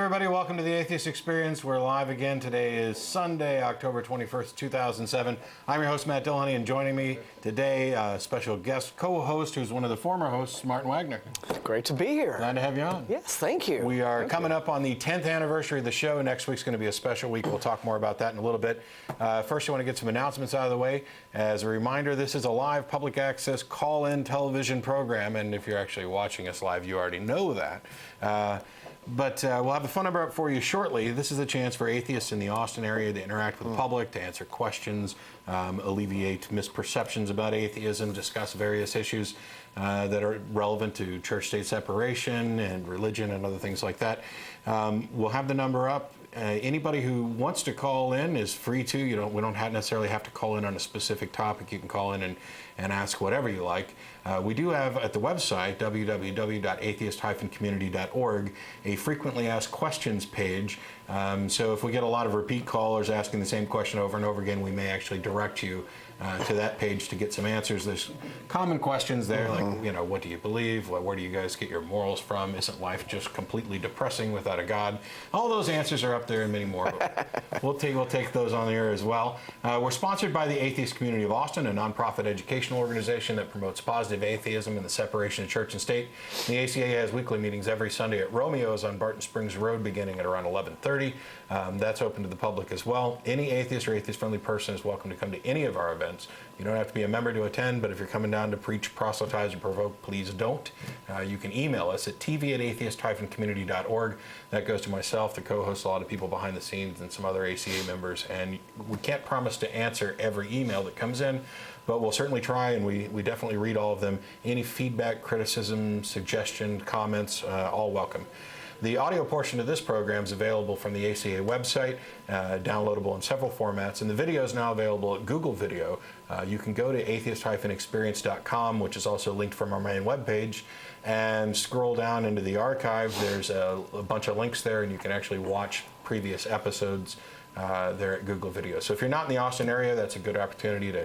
everybody. Welcome to the Atheist Experience. We're live again. Today is Sunday, October 21st, 2007. I'm your host, Matt Dillahunty, and joining me today, a special guest co-host who's one of the former hosts, Martin Wagner. Great to be here. Glad to have you on. Yes, thank you. We are coming up on the 10th anniversary of the show. Next week's going to be a special week. We'll talk more about that in a little bit. First, I want to get some announcements out of the way. As a reminder, this is a live public access call-in television program, and if you're actually watching us live, you already know that. But we'll have a phone number up for you shortly. This is a chance for atheists in the Austin area to interact with the public, to answer questions, alleviate misperceptions about atheism, discuss various issues that are relevant to church-state separation and religion and other things like that. We'll have the number up. Anybody who wants to call in is free to. We don't necessarily have to call in on a specific topic. You can call in and ask whatever you like. We do have at the website, www.atheist-community.org, a frequently asked questions page. So if we get a lot of repeat callers asking the same question over and over again, we may actually direct you to that page to get some answers. There's common questions there, like, what do you believe? Where do you guys get your morals from? Isn't life just completely depressing without a God? All those answers are up there and many more. We'll take those on the air as well. We're sponsored by the Atheist Community of Austin, a nonprofit educational organization that promotes positive atheism and the separation of church and state. The ACA has weekly meetings every Sunday at Romeo's on Barton Springs Road beginning at around 11:30. That's open to the public as well. Any atheist or atheist-friendly person is welcome to come to any of our events. You don't have to be a member to attend, but if you're coming down to preach, proselytize, or provoke, please don't. You can email us at tv@atheist-community.org. That goes to myself, the co-host, a lot of people behind the scenes, and some other ACA members. And we can't promise to answer every email that comes in, but we'll certainly try, and we definitely read all of them. Any feedback, criticism, suggestion, comments, all welcome. The audio portion of this program is available from the ACA website, downloadable in several formats, and the video is now available at Google Video. You can go to atheist-experience.com, which is also linked from our main webpage, and scroll down into the archive. There's a bunch of links there, and you can actually watch previous episodes there at Google Video. So if you're not in the Austin area, that's a good opportunity to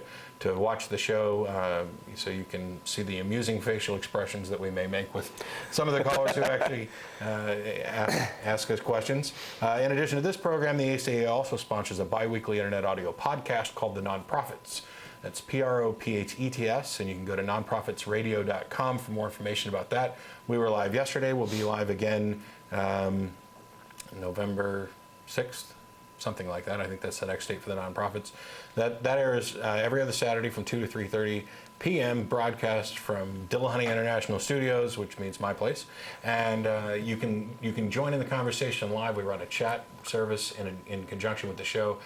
watch the show so you can see the amusing facial expressions that we may make with some of the callers who actually ask us questions. In addition to this program, the ACA also sponsors a bi-weekly internet audio podcast called The Nonprofits. That's PROPHETS, and you can go to nonprofitsradio.com for more information about that. We were live yesterday. We'll be live again November 6th. Something like that. I think that's the next date for the Nonprofits. That airs every other Saturday from 2 to 3:30 p.m. broadcast from Dillahunty International Studios, which means my place. And you can join in the conversation live. We run a chat service in conjunction with the show,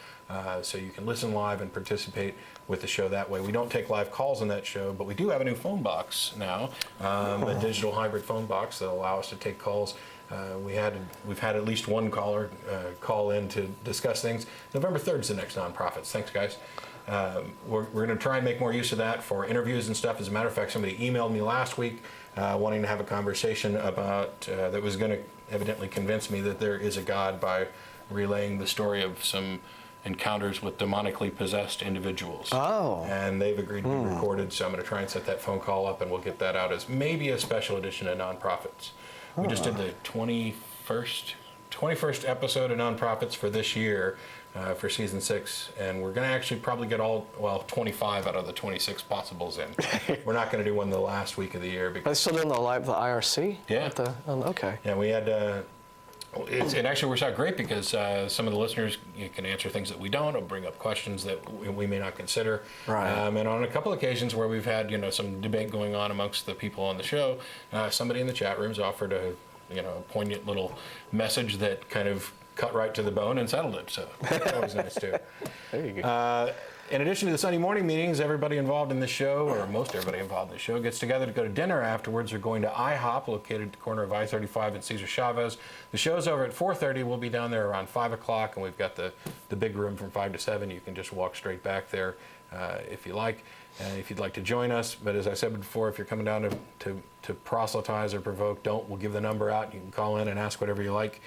so you can listen live and participate with the show that way. We don't take live calls on that show, but we do have a new phone box now, a digital hybrid phone box that will allow us to take calls. We've had at least one caller call in to discuss things. November 3rd is the next Nonprofits. Thanks, guys. We're going to try and make more use of that for interviews and stuff. As a matter of fact, somebody emailed me last week wanting to have a conversation about that was going to evidently convince me that there is a God by relaying the story of some encounters with demonically possessed individuals. Oh. And they've agreed to be recorded, so I'm going to try and set that phone call up, and we'll get that out as maybe a special edition of Nonprofits. We just did the 21st episode of Nonprofits for this year, for season 6, and we're going to actually probably get 25 out of the 26 possibles in. We're not going to do one the last week of the year. Are they still doing the IRC? Yeah. Okay. Yeah, we had, it actually works out great because some of the listeners can answer things that we don't, or bring up questions that we may not consider. Right. And on a couple occasions where we've had, some debate going on amongst the people on the show, somebody in the chat rooms offered a poignant little message that kind of cut right to the bone and settled it. So that's always nice too. There you go. In addition to the Sunday morning meetings, everybody involved in the show, or most everybody involved in the show, gets together to go to dinner afterwards. We're going to IHOP, located at the corner of I-35 and Cesar Chavez. The show's over at 4:30. We'll be down there around 5 o'clock, and we've got the big room from 5 to 7. You can just walk straight back there if you like, if you'd like to join us. But as I said before, if you're coming down to proselytize or provoke, we'll give the number out. You can call in and ask whatever you like.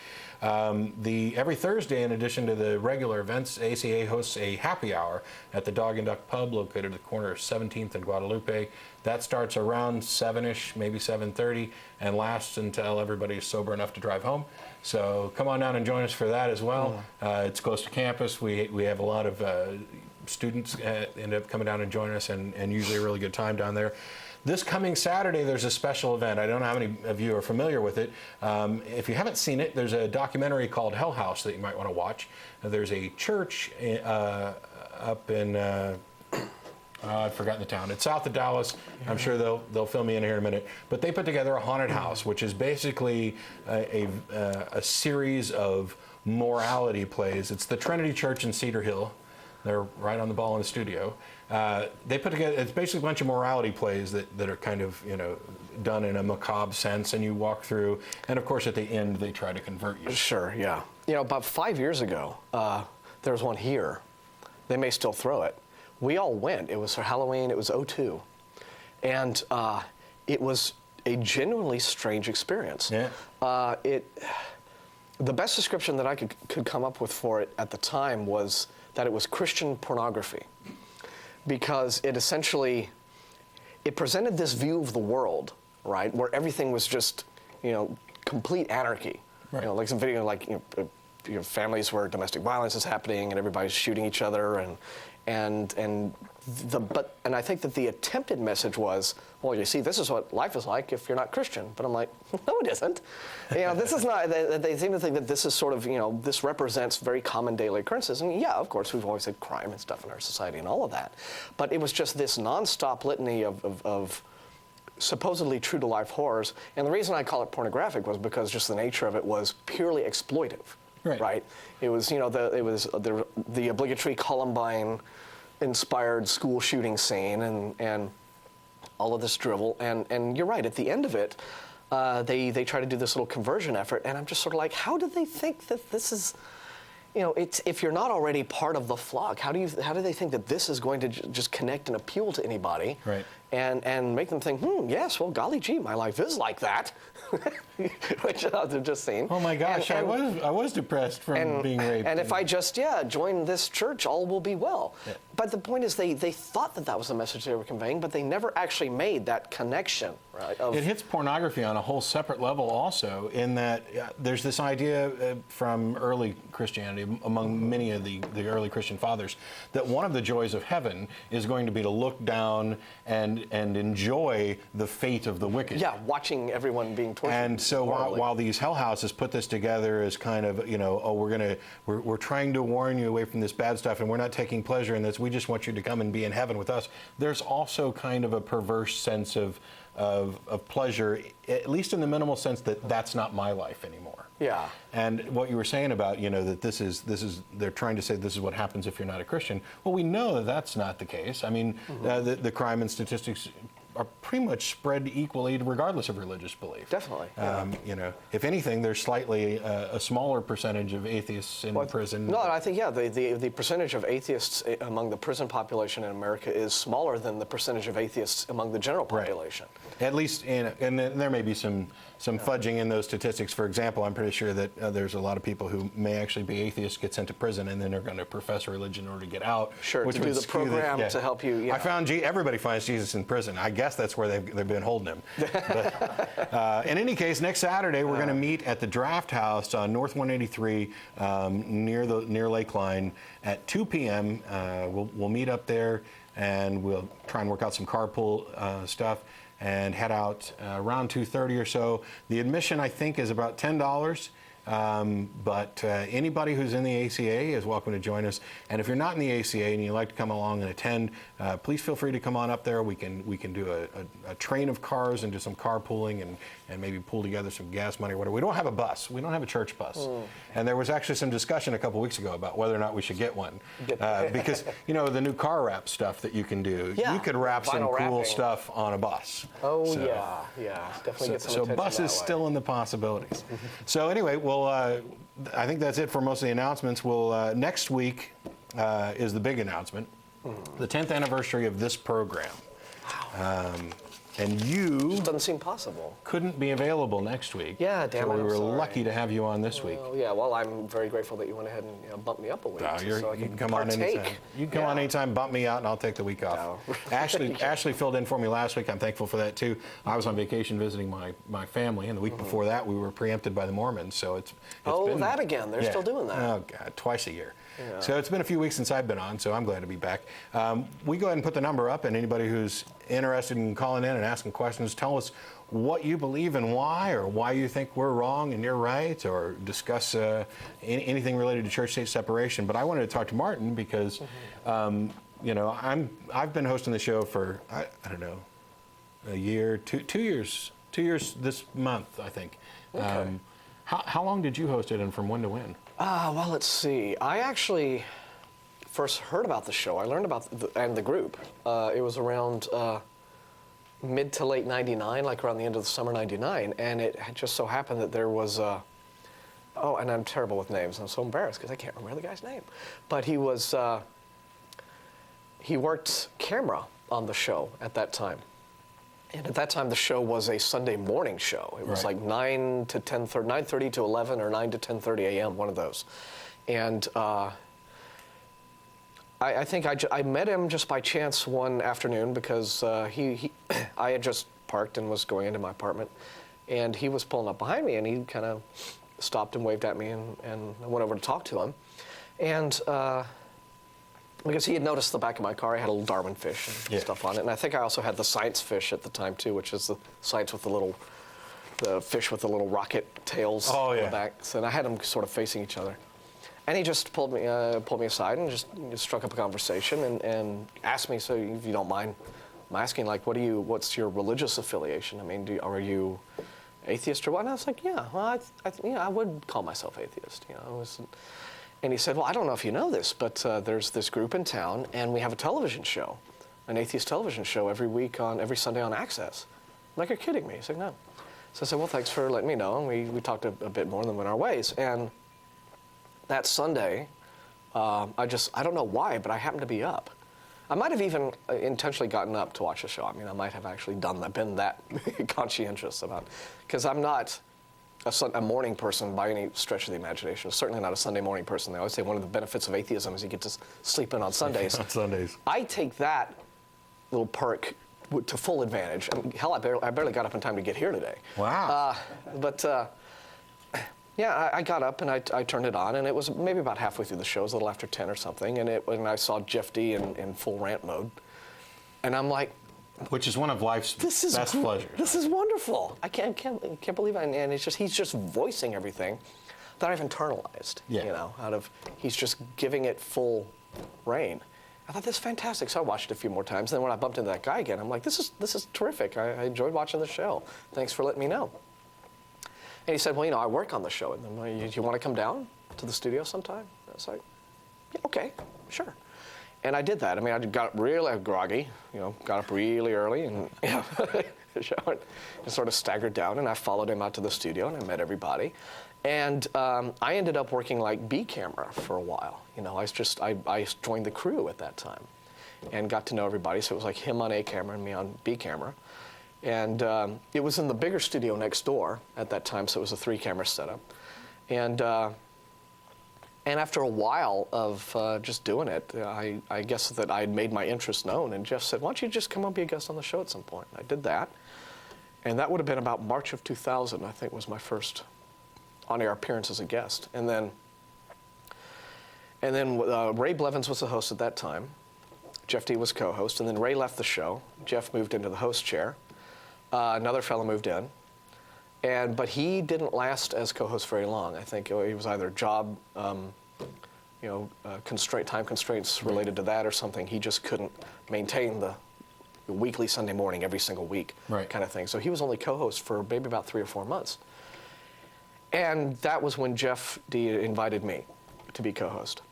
Every Thursday, in addition to the regular events, ACA hosts a happy hour at the Dog and Duck Pub located at the corner of 17th and Guadalupe. That starts around 7-ish, maybe 7:30, and lasts until everybody is sober enough to drive home. So come on down and join us for that as well. It's close to campus. We have a lot of students end up coming down and joining us, and usually a really good time down there. This coming Saturday, there's a special event. I don't know how many of you are familiar with it. If you haven't seen it, there's a documentary called Hell House that you might want to watch. There's a church up in, I've forgotten the town. It's south of Dallas. I'm sure they'll fill me in here in a minute. But they put together a haunted house, which is basically a series of morality plays. It's the Trinity Church in Cedar Hill. They're right on the ball in the studio. They put together, it's basically a bunch of morality plays that are kind of, done in a macabre sense, and you walk through, and of course at the end they try to convert you. Sure, yeah. About 5 years ago, there was one here. They may still throw it. We all went. It was for Halloween. It was '02. And it was a genuinely strange experience. Yeah. The best description that I could come up with for it at the time was that it was Christian pornography, because it essentially, it presented this view of the world, right, where everything was just, complete anarchy. Right. Like some video, like families where domestic violence is happening and everybody's shooting each other, and I think that the attempted message was, well, you see, this is what life is like if you're not Christian. But I'm like, no, it isn't. This is not. They seem to think that this is sort of, this represents very common daily occurrences. And yeah, of course, we've always had crime and stuff in our society and all of that. But it was just this nonstop litany of supposedly true to life horrors. And the reason I call it pornographic was because just the nature of it was purely exploitive. Right. It was, the obligatory Columbine inspired school shooting scene and all of this drivel, and you're right, at the end of it they try to do this little conversion effort, and I'm just sort of like, how do they think that this is, it's, if you're not already part of the flock, how do they think that this is going to just connect and appeal to anybody, right, and make them think, yes, well, golly gee, my life is like that. Which I've just seen. Oh my gosh, I was depressed from being raped. And if I just join this church, all will be well. Yeah. But the point is, they thought that was the message they were conveying, but they never actually made that connection. Right? It hits pornography on a whole separate level, also, in that there's this idea from early Christianity, among many of the early Christian fathers, that one of the joys of heaven is going to be to look down and enjoy the fate of the wicked. Yeah, watching everyone being tortured. And so while these hell houses put this together as kind of, we're trying to warn you away from this bad stuff, and we're not taking pleasure in this, we just want you to come and be in heaven with us, there's also kind of a perverse sense of pleasure, at least in the minimal sense that that's not my life anymore. Yeah. And what you were saying about, that this is they're trying to say this is what happens if you're not a Christian. Well, we know that that's not the case. I mean, the crime and statistics are pretty much spread equally regardless of religious belief. Definitely. Yeah. If anything, there's slightly a smaller percentage of atheists in prison. No, I think, the percentage of atheists among the prison population in America is smaller than the percentage of atheists among the general population. Right. At least, and there may be some fudging in those statistics. For example, I'm pretty sure that there's a lot of people who may actually be atheists, get sent to prison, and then they're going to profess a religion in order to get out. Sure, to do the program to help you. Yeah. I found everybody finds Jesus in prison. I guess that's where they've been holding him. But, in any case, next Saturday we're going to meet at the Draft House on North 183 near Lakeline at 2 p.m. We'll meet up there, and we'll try and work out some carpool stuff and head out around 2:30 or so. The admission, I think, is about $10. But anybody who's in the ACA is welcome to join us. And if you're not in the ACA and you'd like to come along and attend, please feel free to come on up there. We can do a train of cars and do some carpooling and maybe pull together some gas money or whatever. We don't have a bus. We don't have a church bus. And there was actually some discussion a couple weeks ago about whether or not we should get one. Because, the new car wrap stuff that you can do, you could wrap some cool stuff on a bus. Oh, so, yeah. Definitely get some attention bus is still in the possibilities. So anyway, I think that's it for most of the announcements. Next week is the big announcement, the 10th anniversary of this program. Wow. And you Doesn't seem possible. couldn't be available next week. Yeah, damn so it, we I'm were sorry. lucky to have you on this week. Oh, yeah, well, I'm very grateful that you went ahead and bumped me up a week. So I You can can come on partake. anytime. You can come on anytime, bump me out, and I'll take the week off. No. Ashley filled in for me last week. I'm thankful for that too. I was on vacation visiting my family, and the week before that, we were preempted by the Mormons. So it's been, that again. They're still doing that. Oh God, twice a year. Yeah. So it's been a few weeks since I've been on, so I'm glad to be back. We go ahead and put the number up, and anybody who's interested in calling in and asking questions, tell us what you believe and why, or why you think we're wrong and you're right, or discuss anything related to church-state separation. But I wanted to talk to Martin because, you know, I've been hosting the show for I don't know, a year, 2 years, 2 years this month, I think. Okay. How long did you host it, and from when to when? Well, let's see. I actually first heard about the show. I learned about the group. It was around mid to late '99, like around the end of the summer '99, and it had just so happened that there was and I'm terrible with names. I'm so embarrassed because I can't remember the guy's name. But he was he worked camera on the show at that time. And at that time, the show was a Sunday morning show. It was Right. like 9 to 10:30, 9:30 to 11, or 9 to 10:30 a.m., one of those. And I think I met him just by chance one afternoon because I had just parked and was going into my apartment, and he was pulling up behind me, and he kind of stopped and waved at me, and I went over to talk to him. And because he had noticed the back of my car, I had a little Darwin fish and stuff on it. And I think I also had the science fish at the time, too, which is the science with the fish with the little rocket tails on the back. So and I had them sort of facing each other. And he just pulled me aside and just struck up a conversation and asked me, so if you don't mind, I'm asking, like, what's your religious affiliation? I mean, are you atheist or what? And I was like, yeah, well, I would call myself atheist. You know, and he said, well, I don't know if you know this, but there's this group in town, and we have a television show, an atheist television show every Sunday on Access. I'm like, you're kidding me. He's like, no. So I said, well, thanks for letting me know. And we talked a bit more, and then went our ways. And that Sunday, I don't know why, but I happened to be up. I might have even intentionally gotten up to watch the show. I mean, I might have actually been that conscientious about, because I'm not a morning person by any stretch of the imagination. Certainly not a Sunday morning person. They always say one of the benefits of atheism is you get to sleep in on Sundays. On Sundays. I take that little perk to full advantage. I mean, hell, I barely got up in time to get here today. Wow. Yeah, I got up and I turned it on, and it was maybe about halfway through the show, it was a little after 10 or something, and I saw Jeff D in full rant mode, and I'm like, Which is one of life's best pleasures. This is wonderful. I can't believe it. And he's just voicing everything that I've internalized. Yeah. You know, he's just giving it full reign. I thought this is fantastic. So I watched it a few more times. Then when I bumped into that guy again, I'm like, this is terrific. I enjoyed watching the show. Thanks for letting me know. And he said, well, you know, I work on the show. And then, you want to come down to the studio sometime? I was like, yeah, okay, sure. And I did that. I mean, I got up really groggy, you know, got up really early and showered and sort of staggered down. And I followed him out to the studio and I met everybody. And I ended up working like B camera for a while. You know, I joined the crew at that time and got to know everybody. So it was like him on A camera and me on B camera. And it was in the bigger studio next door at that time, so it was a 3-camera setup. And after a while of just doing it, I guess that I had made my interest known, and Jeff said, why don't you just come up and be a guest on the show at some point? I did that, and that would have been about March of 2000, I think, was my first on-air appearance as a guest. And then Ray Blevins was the host at that time. Jeff D was co-host, and then Ray left the show. Jeff moved into the host chair. Another fellow moved in. But he didn't last as co-host very long. I think he was either job, time constraints related to that or something. He just couldn't maintain the weekly Sunday morning every single week kind of thing. So he was only co-host for maybe about 3 or 4 months. And that was when Jeff D invited me to be co-host.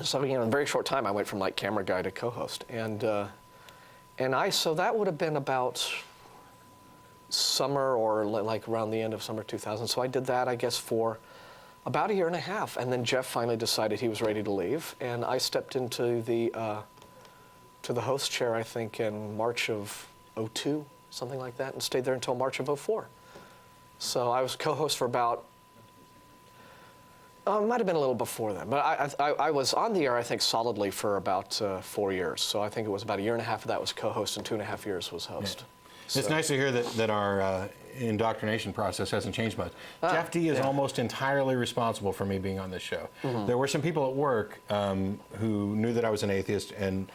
So, you know, in a very short time, I went from like camera guy to co-host. So that would have been about summer or like around the end of summer 2000. So I did that, I guess, for about a year and a half. And then Jeff finally decided he was ready to leave. And I stepped into the host chair, I think, in March of '02. something like that, and stayed there until March of '04. So I was co-host for about, it might have been a little before then, but I was on the air, I think, solidly for about 4 years. So I think it was about a year and a half of that was co-host, and 2.5 years was host. It's nice to hear that our indoctrination process hasn't changed much. Jeff D is almost entirely responsible for me being on this show. There were some people at work who knew that I was an atheist and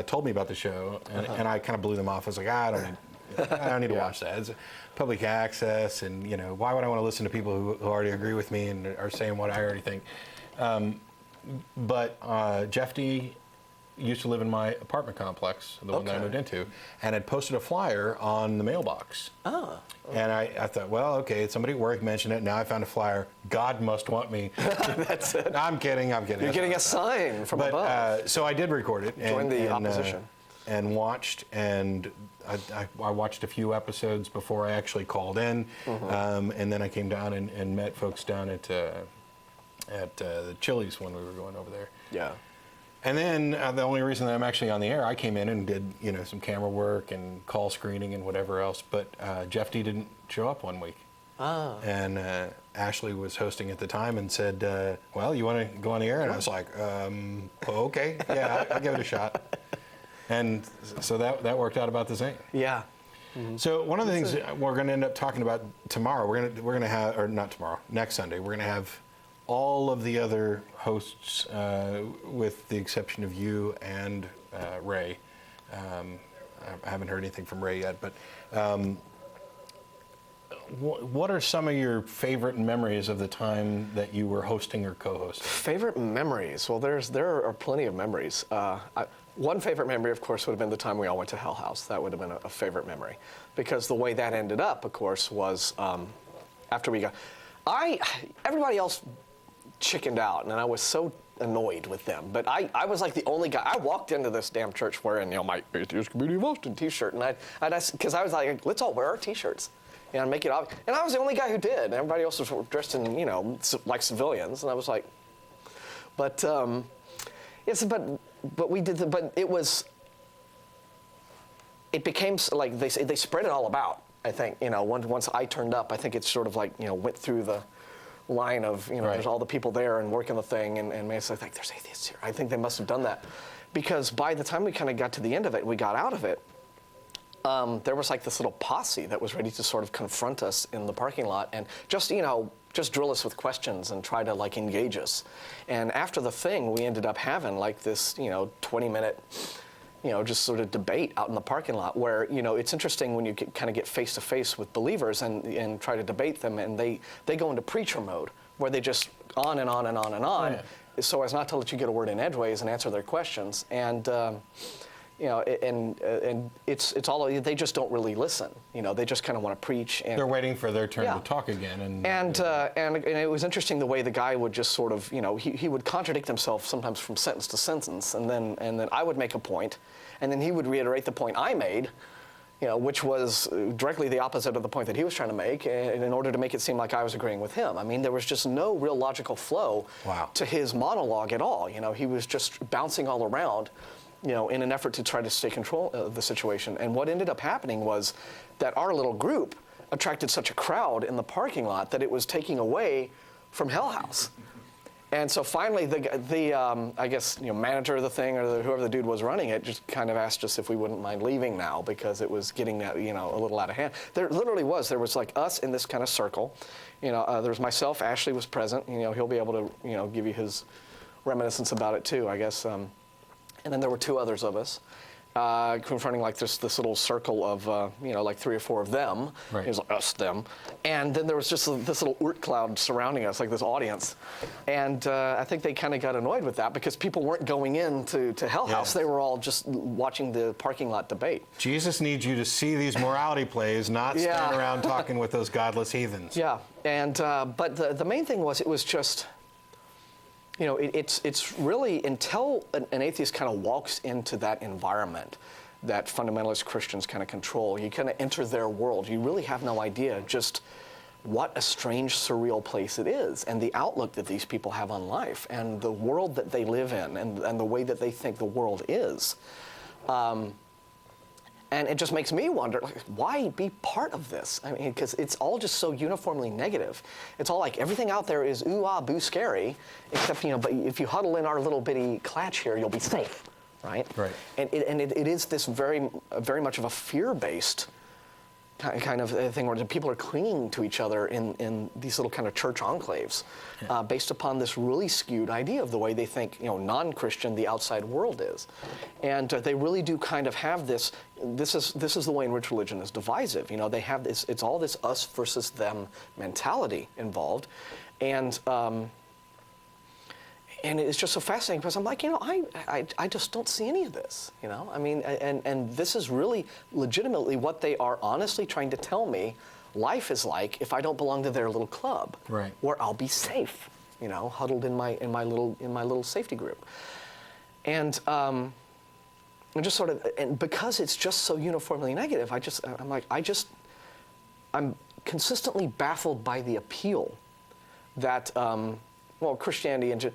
told me about the show, and I kind of blew them off. I was like, I don't need to watch that. It's public access, and why would I want to listen to people who already agree with me and are saying what I already think? But Jeff D used to live in my apartment complex, the one that I moved into, and had posted a flyer on the mailbox. Oh. And I thought, well, okay, somebody at work mentioned it. Now I found a flyer. God must want me. That's it. I'm kidding. You're getting a sign from above. So I did record it. Join the opposition. And watched, and I watched a few episodes before I actually called in. And then I came down and met folks down at the Chili's when we were going over there. Yeah. And then the only reason that I'm actually on the air, I came in and did some camera work and call screening and whatever else. But Jeff D didn't show up one week. Ah. And Ashley was hosting at the time and said, "Well, you want to go on the air?" And I was like, "Okay, yeah, I'll give it a shot." And so that worked out about the same. Yeah. So one of the things we're going to end up talking about tomorrow, we're going to have, or not tomorrow, next Sunday, we're going to have all of the other hosts, with the exception of you and Ray. I haven't heard anything from Ray yet, but what are some of your favorite memories of the time that you were hosting or co-hosting? Favorite memories? Well, there are plenty of memories. One favorite memory, of course, would have been the time we all went to Hell House. That would have been a favorite memory, because the way that ended up, of course, was after we got, everybody else chickened out, and I was so annoyed with them. But I was like the only guy. I walked into this damn church wearing my Atheist Community of Austin T-shirt, and because I was like, let's all wear our T-shirts, and make it obvious. And I was the only guy who did. And everybody else was dressed in like civilians, and I was like, but yes, but we did. But it became like they spread it all about. I think once I turned up, I think it's sort of like went through the line of right. There's all the people there and working the thing, and it's like there's atheists here. I think they must have done that, because by the time we kind of got to the end of it, we got out of it. There was like this little posse that was ready to sort of confront us in the parking lot and just drill us with questions and try to like engage us. And after the thing, we ended up having like this 20-minute just sort of debate out in the parking lot where, it's interesting when you kind of get face to face with believers and try to debate them, and they go into preacher mode where they just on and on and on and on, so as not to let you get a word in edgeways and answer their questions. And and it's all, they just don't really listen. They just kind of want to preach. And they're waiting for their turn to talk again. And it was interesting the way the guy would just sort of, he would contradict himself sometimes from sentence to sentence, and then I would make a point, and then he would reiterate the point I made, which was directly the opposite of the point that he was trying to make, and in order to make it seem like I was agreeing with him. I mean, there was just no real logical flow to his monologue at all. He was just bouncing all around, in an effort to try to stay control of the situation. And what ended up happening was that our little group attracted such a crowd in the parking lot that it was taking away from Hell House. And so finally, the I guess manager of the thing, or whoever the dude was running it, just kind of asked us if we wouldn't mind leaving now, because it was getting a little out of hand. There literally was. There was like us in this kind of circle. There was myself. Ashley was present. He'll be able to give you his reminiscence about it too, I guess. And then there were two others of us confronting like this little circle of like 3 or 4 of them. Right. It was like us, them, and then there was just this little Oort cloud surrounding us, like this audience. And I think they kind of got annoyed with that, because people weren't going into Hell House. They were all just watching the parking lot debate. Jesus needs you to see these morality plays, not stand around talking with those godless heathens. Yeah, and but the main thing was, it was just, it's really until an atheist kind of walks into that environment that fundamentalist Christians kind of control, you kind of enter their world. You really have no idea just what a strange, surreal place it is, and the outlook that these people have on life, and the world that they live in, and the way that they think the world is. And it just makes me wonder, like, why be part of this? I mean, because it's all just so uniformly negative. It's all like everything out there is ooh, ah, boo, scary, except, but if you huddle in our little bitty clutch here, you'll be safe, right? Right. And it is this very much of a fear-based kind of thing where people are clinging to each other in these little kind of church enclaves, based upon this really skewed idea of the way they think, non-Christian the outside world is, and they really do kind of have this. This is the way in which religion is divisive. They have this. It's all this us versus them mentality involved, and it's just so fascinating because I'm like, I just don't see any of this, I mean, and this is really legitimately what they are honestly trying to tell me life is like if I don't belong to their little club, right, where I'll be safe, huddled in my little safety group. And just sort of, and because it's just so uniformly negative, I'm consistently baffled by the appeal that, Christianity and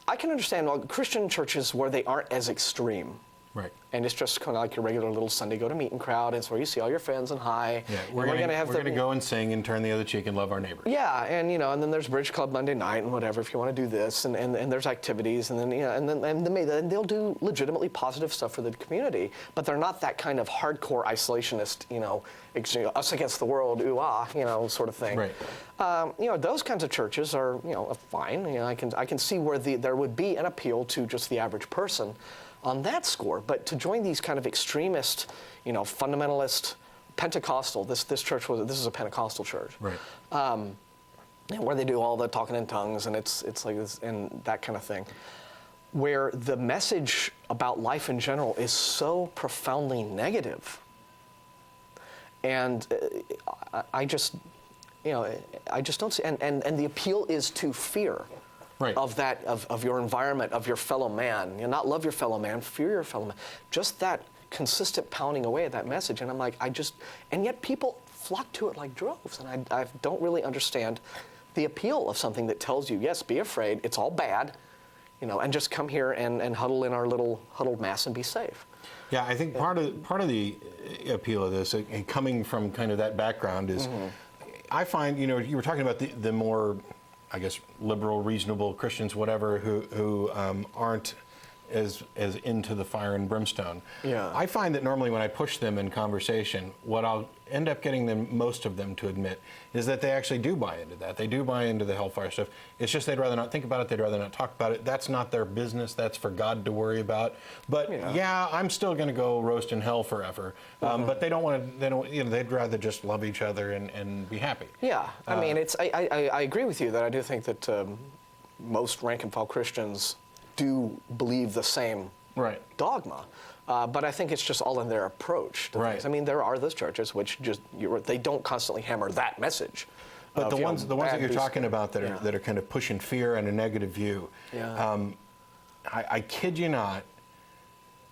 I can understand Christian churches where they aren't as extreme. right. And it's just kind of like your regular little Sunday go-to-meeting crowd. It's where you see all your friends and hi. Yeah, we're going to go and sing and turn the other cheek and love our neighbors. Yeah, and and then there's Bridge Club Monday night and whatever if you want to do this, and there's activities, and then and they'll do legitimately positive stuff for the community, but they're not that kind of hardcore isolationist, us against the world, ooh ah, sort of thing. Right. Those kinds of churches are fine. I can see where there would be an appeal to just the average person on that score, but to join these kind of extremist, fundamentalist, Pentecostal. This is a Pentecostal church, right? Where they do all the talking in tongues, and it's like this and that kind of thing, where the message about life in general is so profoundly negative, and I just don't see, and the appeal is to fear. Right. Of your environment, of your fellow man. Not love your fellow man, fear your fellow man. Just that consistent pounding away at that message. And I'm like, and yet people flock to it like droves. And I don't really understand the appeal of something that tells you, yes, be afraid, it's all bad, and just come here and huddle in our little huddled mass and be safe. Yeah, I think part of the appeal of this, and coming from kind of that background, is I find, you were talking about the more, I guess, liberal, reasonable Christians, whatever, who aren't as into the fire and brimstone. Yeah. I find that normally when I push them in conversation, what I'll end up getting most of them to admit is that they actually do buy into that. They do buy into the hellfire stuff. It's just they'd rather not think about it. They'd rather not talk about it. That's not their business. That's for God to worry about. But yeah I'm still going to go roast in hell forever. But they don't want to. They'd rather just love each other and be happy. Yeah. I mean, I agree with you that I do think that most rank and file Christians do believe the same dogma. But I think it's just all in their approach to things. I mean, there are those churches which just they don't constantly hammer that message. But the ones that you're talking about that are kind of pushing fear and a negative view. Yeah. I kid you not.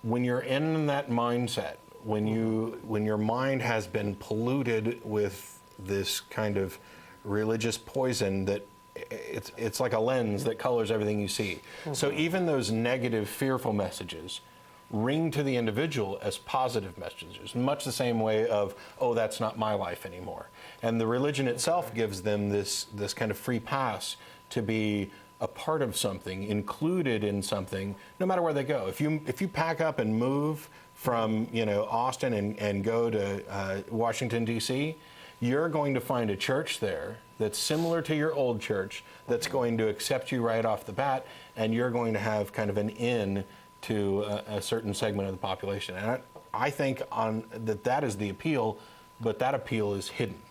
When you're in that mindset, when your mind has been polluted with this kind of religious poison that it's like a lens that colors everything you see. So even those negative, fearful messages ring to the individual as positive messages, much the same way of, oh, that's not my life anymore. And the religion itself gives them this kind of free pass to be a part of something, included in something, no matter where they go. If you pack up and move from Austin and go to Washington, D.C., you're going to find a church there that's similar to your old church, that's going to accept you right off the bat, and you're going to have kind of an in to a certain segment of the population. And I think that is the appeal, but that appeal is hidden.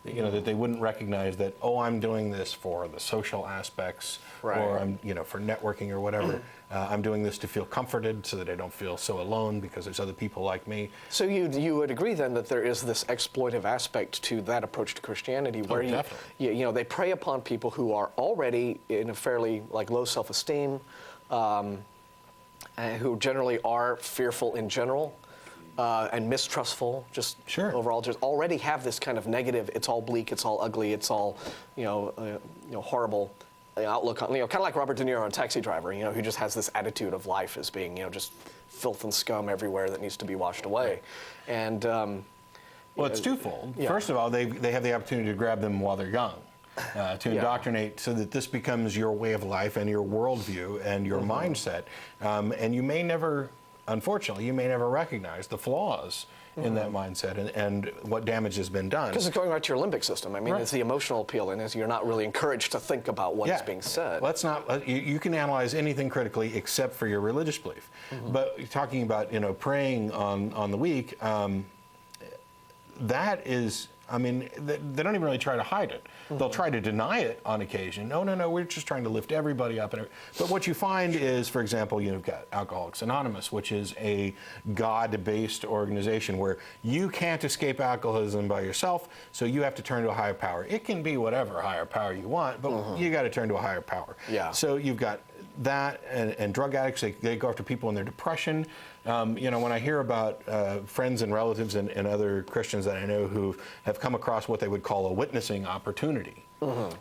That they wouldn't recognize that, oh, I'm doing this for the social aspects, or I'm, for networking or whatever. I'm doing this to feel comforted so that I don't feel so alone because there's other people like me. So you would agree then that there is this exploitive aspect to that approach to Christianity, where they prey upon people who are already in a fairly low self-esteem, who generally are fearful in general. And mistrustful, just overall, just already have this kind of negative. It's all bleak. It's all ugly. It's all, horrible outlook on, kind of like Robert De Niro in Taxi Driver, who just has this attitude of life as being, just filth and scum everywhere that needs to be washed away. And well, it's twofold. Yeah. First of all, they have the opportunity to grab them while they're young, to indoctrinate so that this becomes your way of life and your worldview and your mindset. And you may never, unfortunately, you may never recognize the flaws in that mindset and what damage has been done. Because it's going right to your limbic system. I mean, Right. it's the emotional appeal, and you're not really encouraged to think about what is being said. Let's not. You can analyze anything critically except for your religious belief. But talking about praying on the week, that is. I mean, they don't even really try to hide it. They'll try to deny it on occasion. No, we're just trying to lift everybody up. But what you find is, for example, you've got Alcoholics Anonymous, which is a God-based organization where you can't escape alcoholism by yourself, so you have to turn to a higher power. It can be whatever higher power you want, but you got to turn to a higher power. Yeah. So you've got that, and drug addicts, they go after people in their depression. When I hear about friends and relatives and other Christians that I know who have come across what they would call a witnessing opportunity,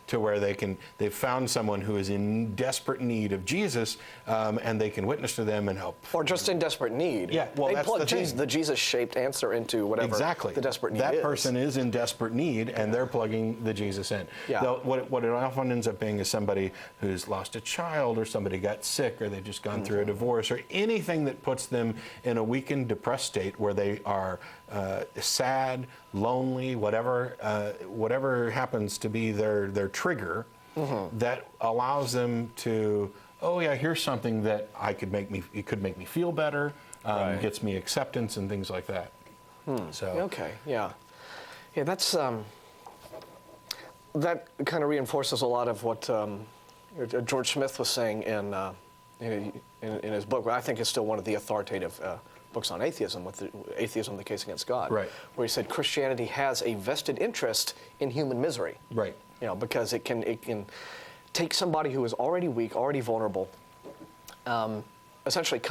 to where they've found someone who is in desperate need of Jesus, and they can witness to them and help. Or just in desperate need. Yeah, well, they that's plug the thing. the Jesus-shaped answer into whatever Exactly. the desperate need that is. person is in desperate need, and they're plugging the Jesus in. Yeah. What it often ends up being is somebody who's lost a child, or somebody got sick, or they've just gone through a divorce, or anything that puts them in a weakened, depressed state where they are sad, lonely, whatever happens to be their trigger, that allows them to, oh yeah, here's something that it could make me feel better, Right. gets me acceptance and things like that. So Okay, yeah. Yeah, that's, that kind of reinforces a lot of what George Smith was saying in his book. I think it's still one of the authoritative books on atheism, Atheism, the Case Against God, Right. where he said Christianity has a vested interest in human misery. Right. Because it can take somebody who is already weak, already vulnerable, essentially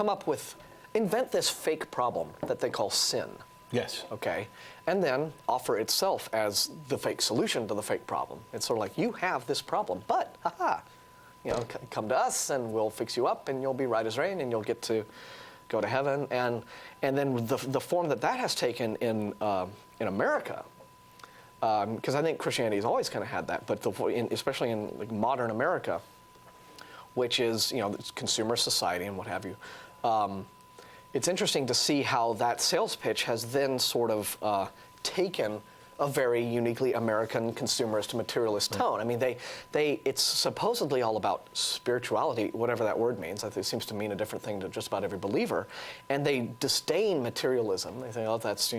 invent this fake problem that they call sin. Yes. Okay, and then offer itself as the fake solution to the fake problem. It's sort of like, you have this problem, but come to us and we'll fix you up and you'll be right as rain and you'll get to go to heaven. And then the form that has taken in America, because I think Christianity has always kind of had that, but especially in like modern America, which is it's consumer society and what have you. It's interesting to see how that sales pitch has then sort of taken a very uniquely American consumerist materialist tone. I mean, it's supposedly all about spirituality, whatever that word means. I think it seems to mean a different thing to just about every believer. And they disdain materialism. They think, oh, that's,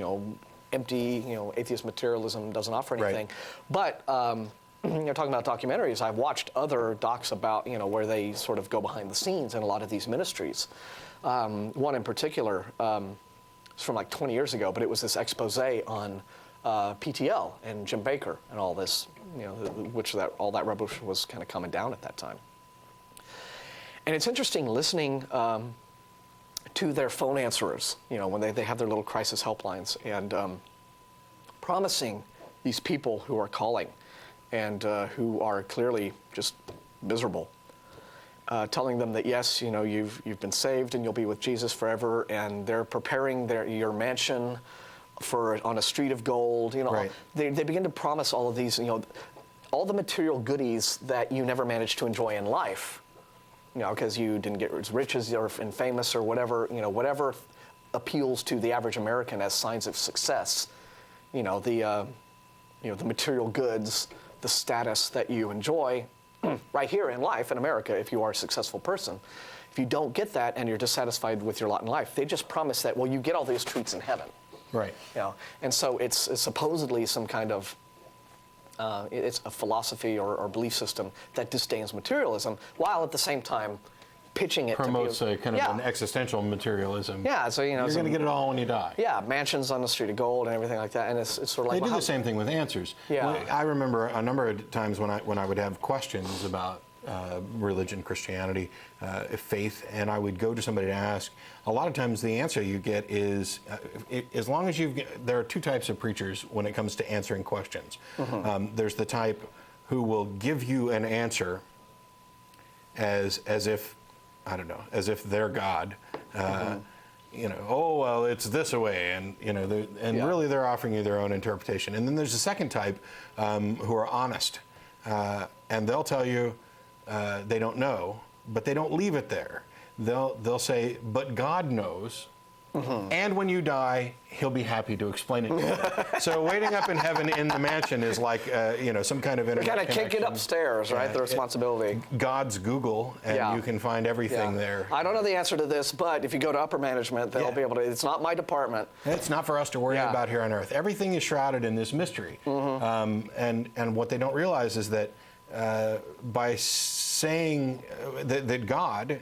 empty, atheist materialism doesn't offer anything. Right. But, talking about documentaries, I've watched other docs about, where they sort of go behind the scenes in a lot of these ministries. One in particular, it's from like 20 years ago, but it was this expose on PTL and Jim Baker and all this, all that rubbish was kind of coming down at that time. And it's interesting listening to their phone answerers, when they have their little crisis helplines, and promising these people who are calling and who are clearly just miserable, telling them that yes, you've been saved and you'll be with Jesus forever, and they're preparing your mansion on a street of gold. Right. They begin to promise all of these, all the material goodies that you never managed to enjoy in life, because you didn't get as rich as and famous or whatever, whatever appeals to the average American as signs of success. The material goods, the status that you enjoy right here in life in America, if you are a successful person. If you don't get that and you're dissatisfied with your lot in life, they just promise that, well, you get all these treats in heaven. Right. And so it's supposedly some kind of, it's a philosophy or belief system that disdains materialism, while at the same time pitching it Promotes to a kind of an existential materialism. Yeah, so you're going to get it all when you die. Yeah, mansions on the street of gold and everything like that, and it's sort of like They do the same thing with answers. Yeah. I remember a number of times when I would have questions about religion, Christianity, faith, and I would go to somebody to ask. A lot of times the answer you get is, as long as there are two types of preachers when it comes to answering questions. There's the type who will give you an answer as if, I don't know, as if they're God. You know, oh well, it's this way, and you know, really they're offering you their own interpretation. And then there's a second type who are honest, and they'll tell you they don't know, but they don't leave it there. They'll say, but God knows. And when you die, he'll be happy to explain it to you. So waiting up in heaven in the mansion is like, you know, some kind of internet kind of kick it connection. upstairs, right? The responsibility. God's Google, and you can find everything there. I don't know the answer to this, but if you go to upper management, they'll be able to. It's not my department. It's not for us to worry about here on Earth. Everything is shrouded in this mystery. And what they don't realize is that by saying that God,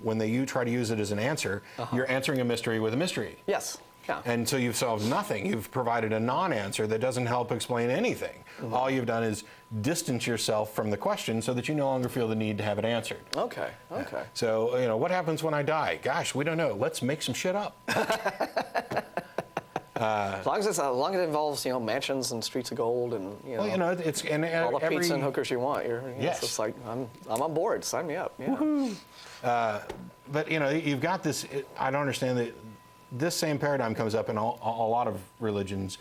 when you try to use it as an answer, you're answering a mystery with a mystery. Yes. Yeah. And so you've solved nothing. You've provided a non-answer that doesn't help explain anything. All you've done is distance yourself from the question so that you no longer feel the need to have it answered. Okay. Okay. So, you know, what happens when I die? Gosh, we don't know. Let's make some shit up. As long as it involves, you know, mansions and streets of gold and, you know, Well, you know, it's and all the pizza and hookers you want. Yes. It's just like, I'm on board. Sign me up. Yeah. But you know, you've got this. I don't understand that this same paradigm comes up in a lot of religions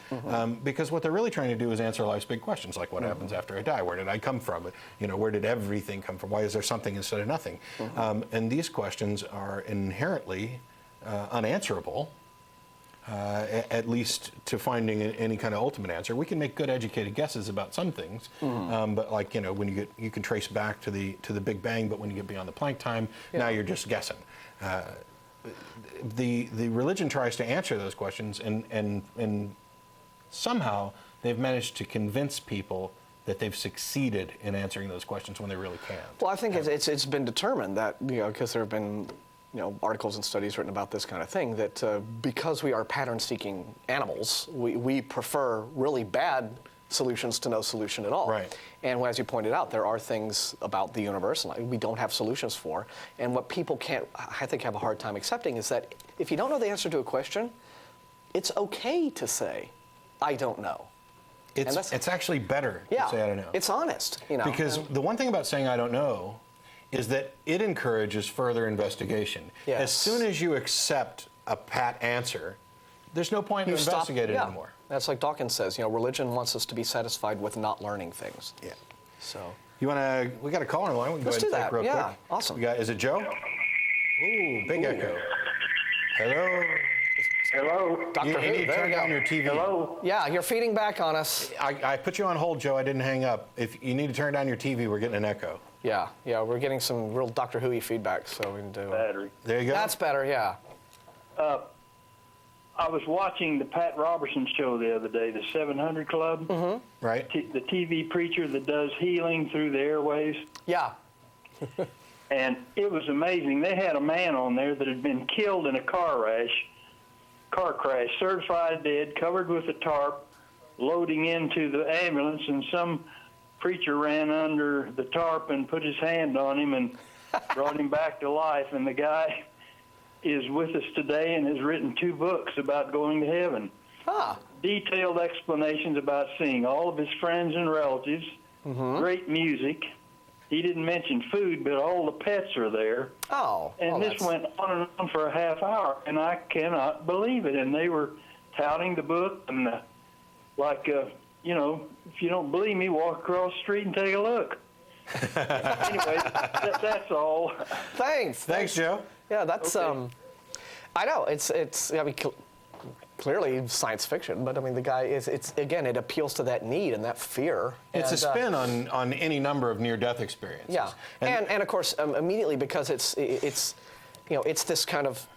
because what they're really trying to do is answer life's big questions, like what happens after I die? Where did I come from? You know, where did everything come from? Why is there something instead of nothing? And these questions are inherently unanswerable. At least to finding any kind of ultimate answer. We can make good educated guesses about some things, but like, you know, when you can trace back to the Big Bang, but when you get beyond the Planck time, now you're just guessing. The religion tries to answer those questions, and somehow they've managed to convince people that they've succeeded in answering those questions when they really can't. Well, I think it's been determined that, you know, because there have been, you know, articles and studies written about this kind of thing, that because we are pattern-seeking animals, we prefer really bad solutions to no solution at all. Right. And as you pointed out, there are things about the universe we don't have solutions for. And what people can't, I think, have a hard time accepting is that if you don't know the answer to a question, it's okay to say, I don't know. It's actually better to say I don't know. It's honest, you know. Because the one thing about saying I don't know is that it encourages further investigation. Yes. As soon as you accept a pat answer, there's no point in investigating anymore. That's like Dawkins says, you know, religion wants us to be satisfied with not learning things. Yeah. So. We got a caller line. We can Let's go do ahead and that. take real Yeah, quick. awesome. Is it Joe? Ooh, big echo. Hello? Hello? Dr. You Who, need to there turn we go. down your TV. Hello? Yeah, you're feeding back on us. I put you on hold, Joe. I didn't hang up. If you need to turn down your TV, we're getting an echo. Yeah, we're getting some real Doctor Who-y feedback, so we can do Battery. There you go. That's better, yeah. I was watching the Pat Robertson show the other day, the 700 Club. Mm-hmm. Right. The TV preacher that does healing through the airwaves. Yeah. And it was amazing. They had a man on there that had been killed in a car crash, certified dead, covered with a tarp, loading into the ambulance, and some preacher ran under the tarp and put his hand on him and brought him back to life. And the guy is with us today and has written 2 books about going to heaven. Detailed explanations about seeing all of his friends and relatives, great music. He didn't mention food, but all the pets are there. And this went on and on for a half hour, and I cannot believe it. And they were touting the book, and you know, if you don't believe me, walk across the street and take a look. Anyway, that's all. Thanks, Joe. Yeah, that's Okay. I know it's. I mean, clearly science fiction, but I mean, the guy is. It's again, it appeals to that need and that fear. It's and, a spin on any number of near-death experiences. Yeah, and of course, immediately because it's you know, it's this kind of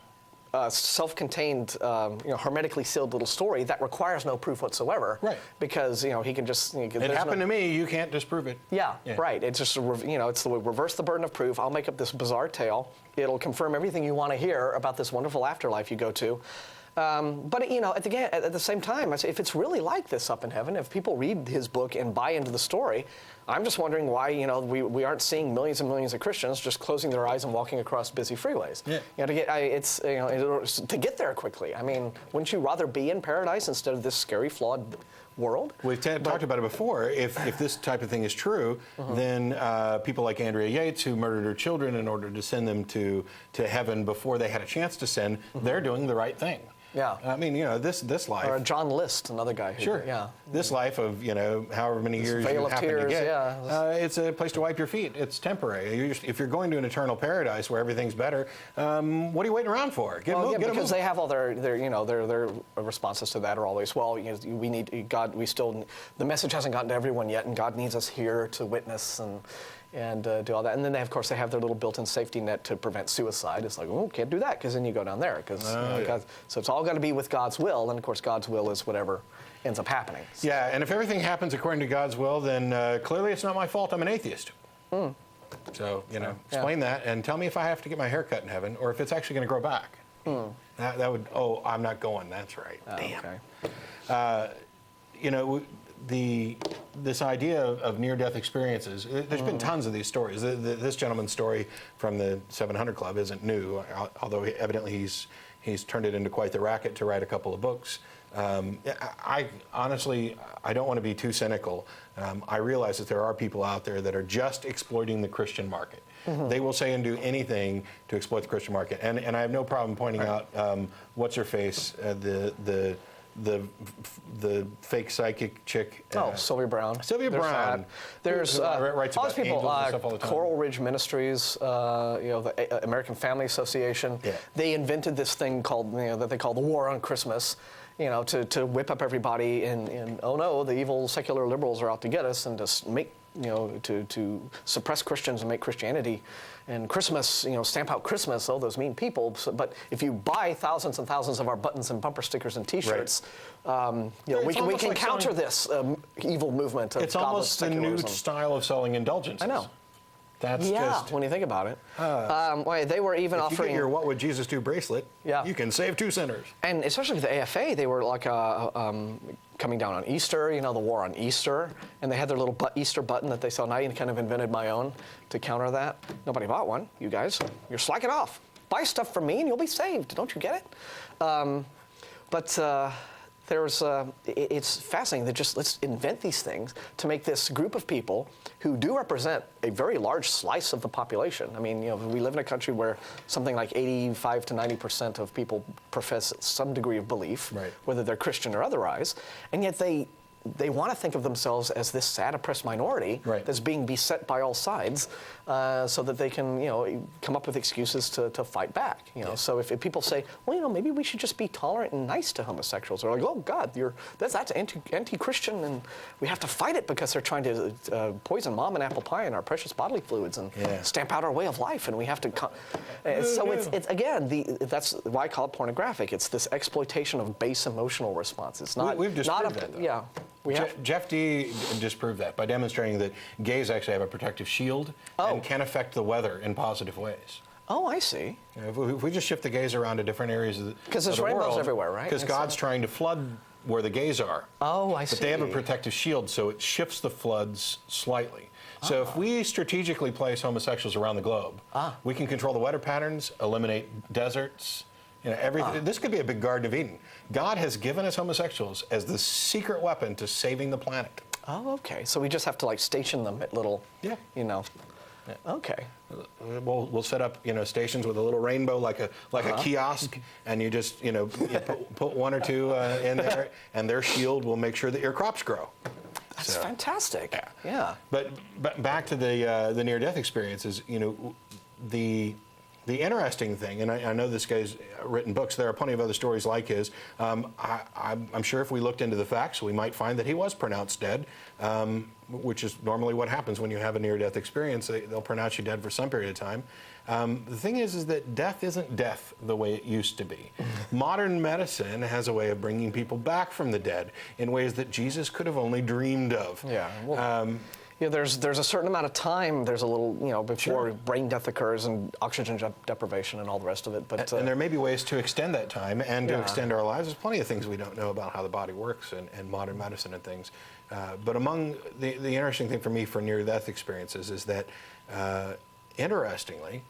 self-contained, you know, hermetically sealed little story that requires no proof whatsoever. Right. Because, you know, he can just. It happened to me. You can't disprove it. Yeah, right. It's just, you know, it's the reverse the burden of proof. I'll make up this bizarre tale. It'll confirm everything you want to hear about this wonderful afterlife you go to. But, you know, at the same time, I say, if it's really like this up in heaven, if people read his book and buy into the story, I'm just wondering why, you know, we aren't seeing millions and millions of Christians just closing their eyes and walking across busy freeways. Yeah. You know, to get there quickly. I mean, wouldn't you rather be in paradise instead of this scary, flawed world. We've talked about it before. If this type of thing is true, then people like Andrea Yates, who murdered her children in order to send them to heaven before they had a chance to sin, they're doing the right thing. Yeah. I mean, this life. Or John List, another guy. Sure. Yeah. This life of, however many years veil you of happen tears, to get, yeah. it's a place to wipe your feet. It's temporary. If you're going to an eternal paradise where everything's better, what are you waiting around for? Because they have all their responses to that are always, we need God. The message hasn't gotten to everyone yet, and God needs us here to witness and do all that. And then of course they have their little built-in safety net to prevent suicide. It's like, can't do that because then you go down there. So it's all got to be with God's will, and of course God's will is whatever ends up happening. Yeah, and if everything happens according to God's will, then clearly it's not my fault. I'm an atheist. So explain that and tell me if I have to get my hair cut in heaven or if it's actually going to grow back. That would. Oh, I'm not going. That's right. Damn. Okay. This idea of near-death experiences, there's been tons of these stories. This gentleman's story from the 700 Club isn't new, although evidently he's turned it into quite the racket to write a couple of books. I honestly, I don't want to be too cynical. I realize that there are people out there that are just exploiting the Christian market. They will say and do anything to exploit the Christian market. And I have no problem pointing out what's-her-face, the fake psychic chick. Sylvia Brown. Sylvia Brown. There's writes all about these people. angels and stuff all the time. Coral Ridge Ministries, the American Family Association. Yeah. They invented this thing called that they call the War on Christmas. To whip up everybody and oh no, the evil secular liberals are out to get us and to make to suppress Christians and make Christianity and Christmas, stamp out Christmas, those mean people. But if you buy thousands and thousands of our buttons and bumper stickers and T-shirts, we can like counter this evil movement of It's almost the new style of selling indulgences. I know. That's just when you think about it. They were even offering. If you get your "What Would Jesus Do" bracelet, you can save 2 sinners. And especially with the AFA, they were like coming down on Easter, the war on Easter, and they had their little Easter button that they sell now. And kind of invented my own to counter that. Nobody bought one. You guys, you're slacking off. Buy stuff from me and you'll be saved. Don't you get it? It's fascinating that let's invent these things to make this group of people who do represent a very large slice of the population. I mean, we live in a country where something like 85 to 90% of people profess some degree of belief, whether they're Christian or otherwise, and yet they want to think of themselves as this sad, oppressed minority that's being beset by all sides, so that they can, come up with excuses to fight back. So if people say, maybe we should just be tolerant and nice to homosexuals, or like, oh God, that's anti-Christian, and we have to fight it because they're trying to poison mom and apple pie and our precious bodily fluids and stamp out our way of life, and we have to. It's again, that's why I call it pornographic. It's this exploitation of base emotional response. It's not. We've disproved that, though. Jeff D. disproved that by demonstrating that gays actually have a protective shield and can affect the weather in positive ways. Oh, I see. If we just shift the gays around to different areas of the world. Because there's rainbows everywhere, right? Because God's trying to flood where the gays are. Oh, I see. But they have a protective shield, so it shifts the floods slightly. So if we strategically place homosexuals around the globe, we can control the weather patterns, eliminate deserts, everything. This could be a big Garden of Eden. God has given us homosexuals as the secret weapon to saving the planet. Oh, okay. So we just have to station them at little, Okay. We'll set up, stations with a little rainbow like a kiosk, and you just, you put 1 or 2 in there, and their shield will make sure that your crops grow. That's fantastic. Yeah. But back to the near-death experiences, the interesting thing, and I know this guy's written books, there are plenty of other stories like his. I'm sure if we looked into the facts, we might find that he was pronounced dead, which is normally what happens when you have a near-death experience. They'll pronounce you dead for some period of time. The thing is that death isn't death the way it used to be. Modern medicine has a way of bringing people back from the dead in ways that Jesus could have only dreamed of. Yeah. Well, there's a certain amount of time. There's a little, before brain death occurs and oxygen deprivation and all the rest of it. But and there may be ways to extend that time and to extend our lives. There's plenty of things we don't know about how the body works and modern medicine and things. But among the interesting thing for me for near-death experiences is that, interestingly,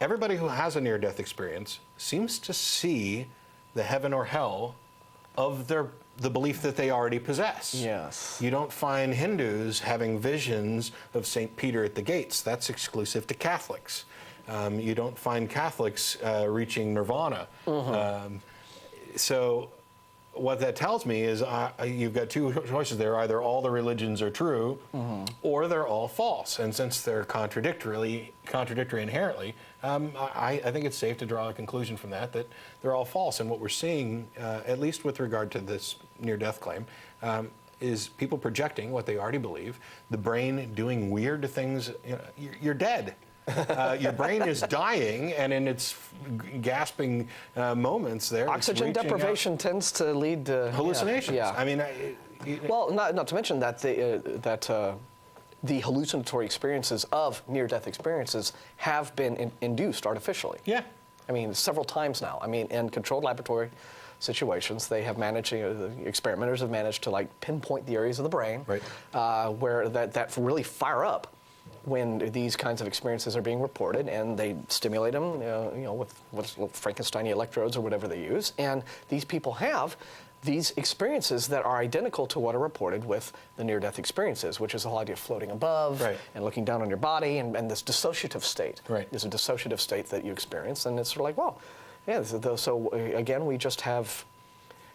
everybody who has a near-death experience seems to see the heaven or hell of the belief that they already possess. Yes. You don't find Hindus having visions of St. Peter at the gates. That's exclusive to Catholics. You don't find Catholics reaching nirvana. So what that tells me is you've got two choices there. Either all the religions are true or they're all false. And since they're contradictory inherently, I think it's safe to draw a conclusion from that they're all false. And what we're seeing, at least with regard to this near-death claim, is people projecting what they already believe, the brain doing weird things. You know, you're dead. Your brain is dying, and in its gasping moments there, Oxygen deprivation tends to lead to hallucinations. Yeah. I mean, well, not to mention that the hallucinatory experiences of near-death experiences have been induced artificially. Yeah. I mean, several times now. I mean, in controlled laboratory situations, they have managed, the experimenters have managed to like pinpoint the areas of the brain where that really fire up when these kinds of experiences are being reported, and they stimulate them, with Frankenstein electrodes or whatever they use, and these people have these experiences that are identical to what are reported with the near-death experiences, which is the whole idea of floating above and looking down on your body, and this dissociative state. There's a dissociative state that you experience, and it's sort of like, well, yeah. So again, we just have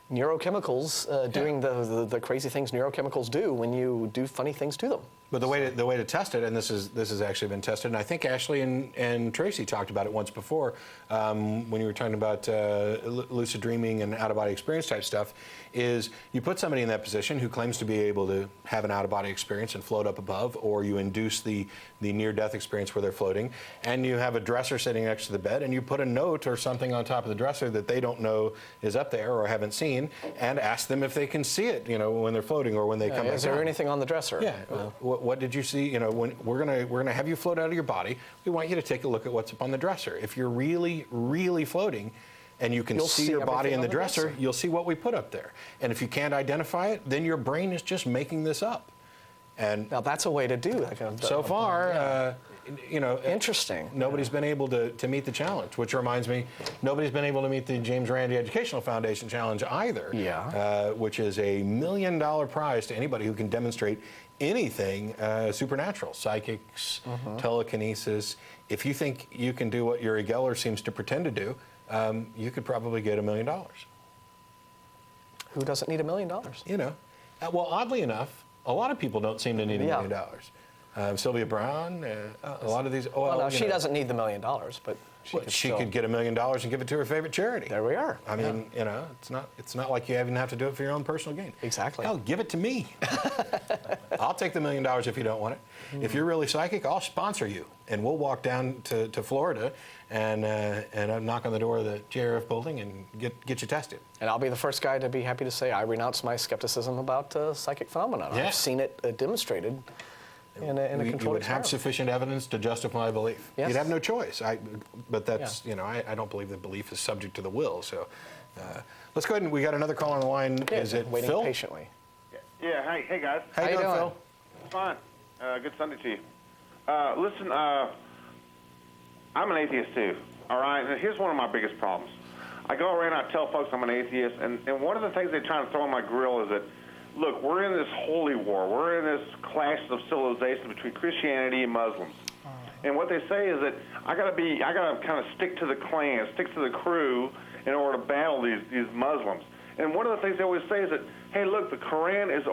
neurochemicals doing the crazy things neurochemicals do when you do funny things to them. But the way to test it, and this has actually been tested, and I think Ashley and Tracy talked about it once before when you were talking about lucid dreaming and out-of-body experience type stuff, is you put somebody in that position who claims to be able to have an out-of-body experience and float up above, or you induce the near-death experience where they're floating, and you have a dresser sitting next to the bed, and you put a note or something on top of the dresser that they don't know is up there or haven't seen, and ask them if they can see it, when they're floating or when they come back down. Is there anything on the dresser? Yeah. What did you see? When we're gonna have you float out of your body, we want you to take a look at what's up on the dresser. If you're really, really floating, and you can see your body in the dresser, you'll see what we put up there. And if you can't identify it, then your brain is just making this up. And now that's a way to do that. So far, interesting. Nobody's been able to meet the challenge, which reminds me, nobody's been able to meet the James Randi Educational Foundation challenge either. Which is a $1 million prize to anybody who can demonstrate anything supernatural, psychics, telekinesis. If you think you can do what Uri Geller seems to pretend to do, you could probably get $1 million. Who doesn't need $1 million? Well, oddly enough, a lot of people don't seem to need $1 million. Sylvia Brown, a lot of these. Well, she doesn't need the $1 million, but she could get $1 million and give it to her favorite charity. There we are. I mean, it's not like you even have to do it for your own personal gain. Exactly. Hell, give it to me. I'll take the $1 million if you don't want it. If you're really psychic, I'll sponsor you, and we'll walk down to Florida and knock on the door of the JRF building and get you tested. And I'll be the first guy to be happy to say I renounce my skepticism about psychic phenomena. I've seen it demonstrated in a controlled You would have sufficient evidence to justify belief. Yes. You'd have no choice. But that's, I don't believe that belief is subject to the will. So let's go ahead and we got another call on the line. Is it waiting Phil? patiently. Yeah, hey guys. How you doing, Phil? Fine. Good Sunday to you. Listen, I'm an atheist too, all right? And here's one of my biggest problems. I go around, I tell folks I'm an atheist, and one of the things they try to throw on my grill is that, look, we're in this holy war. We're in this clash of civilization between Christianity and Muslims. And what they say is that I gotta kind of stick to the clan, stick to the crew in order to battle these Muslims. And one of the things they always say is that, hey, look, the Quran it's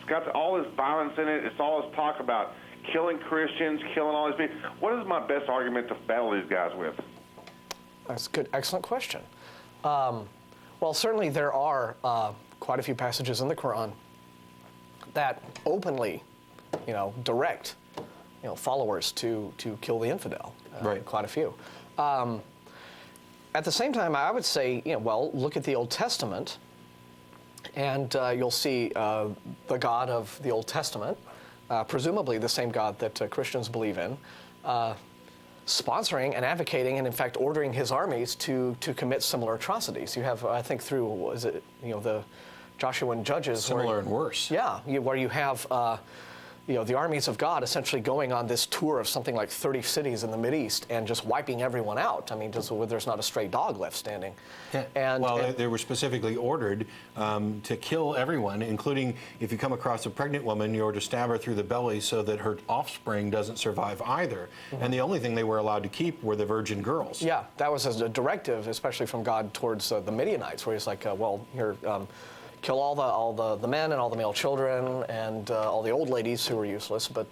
got all this violence in it. It's all this talk about killing Christians, killing all these people. What is my best argument to battle these guys with? That's good. Excellent question. Well, certainly there are quite a few passages in the Quran that openly, direct, followers to kill the infidel. Right. Quite a few. At the same time, I would say, look at the Old Testament, and you'll see the God of the Old Testament, presumably the same God that Christians believe in, sponsoring and advocating and, in fact, ordering his armies to commit similar atrocities. You have, I think, through, the Joshua and Judges. Similar and worse. Yeah, where you have the armies of God essentially going on this tour of something like 30 cities in the Mideast and just wiping everyone out. I mean, just where there's not a stray dog left standing. Yeah. They were specifically ordered to kill everyone, including if you come across a pregnant woman, you're to stab her through the belly so that her offspring doesn't survive either. Mm-hmm. And the only thing they were allowed to keep were the virgin girls. Yeah, that was a directive, especially from God towards the Midianites, where he's like, well, here, kill all the men and all the male children and all the old ladies who were useless, but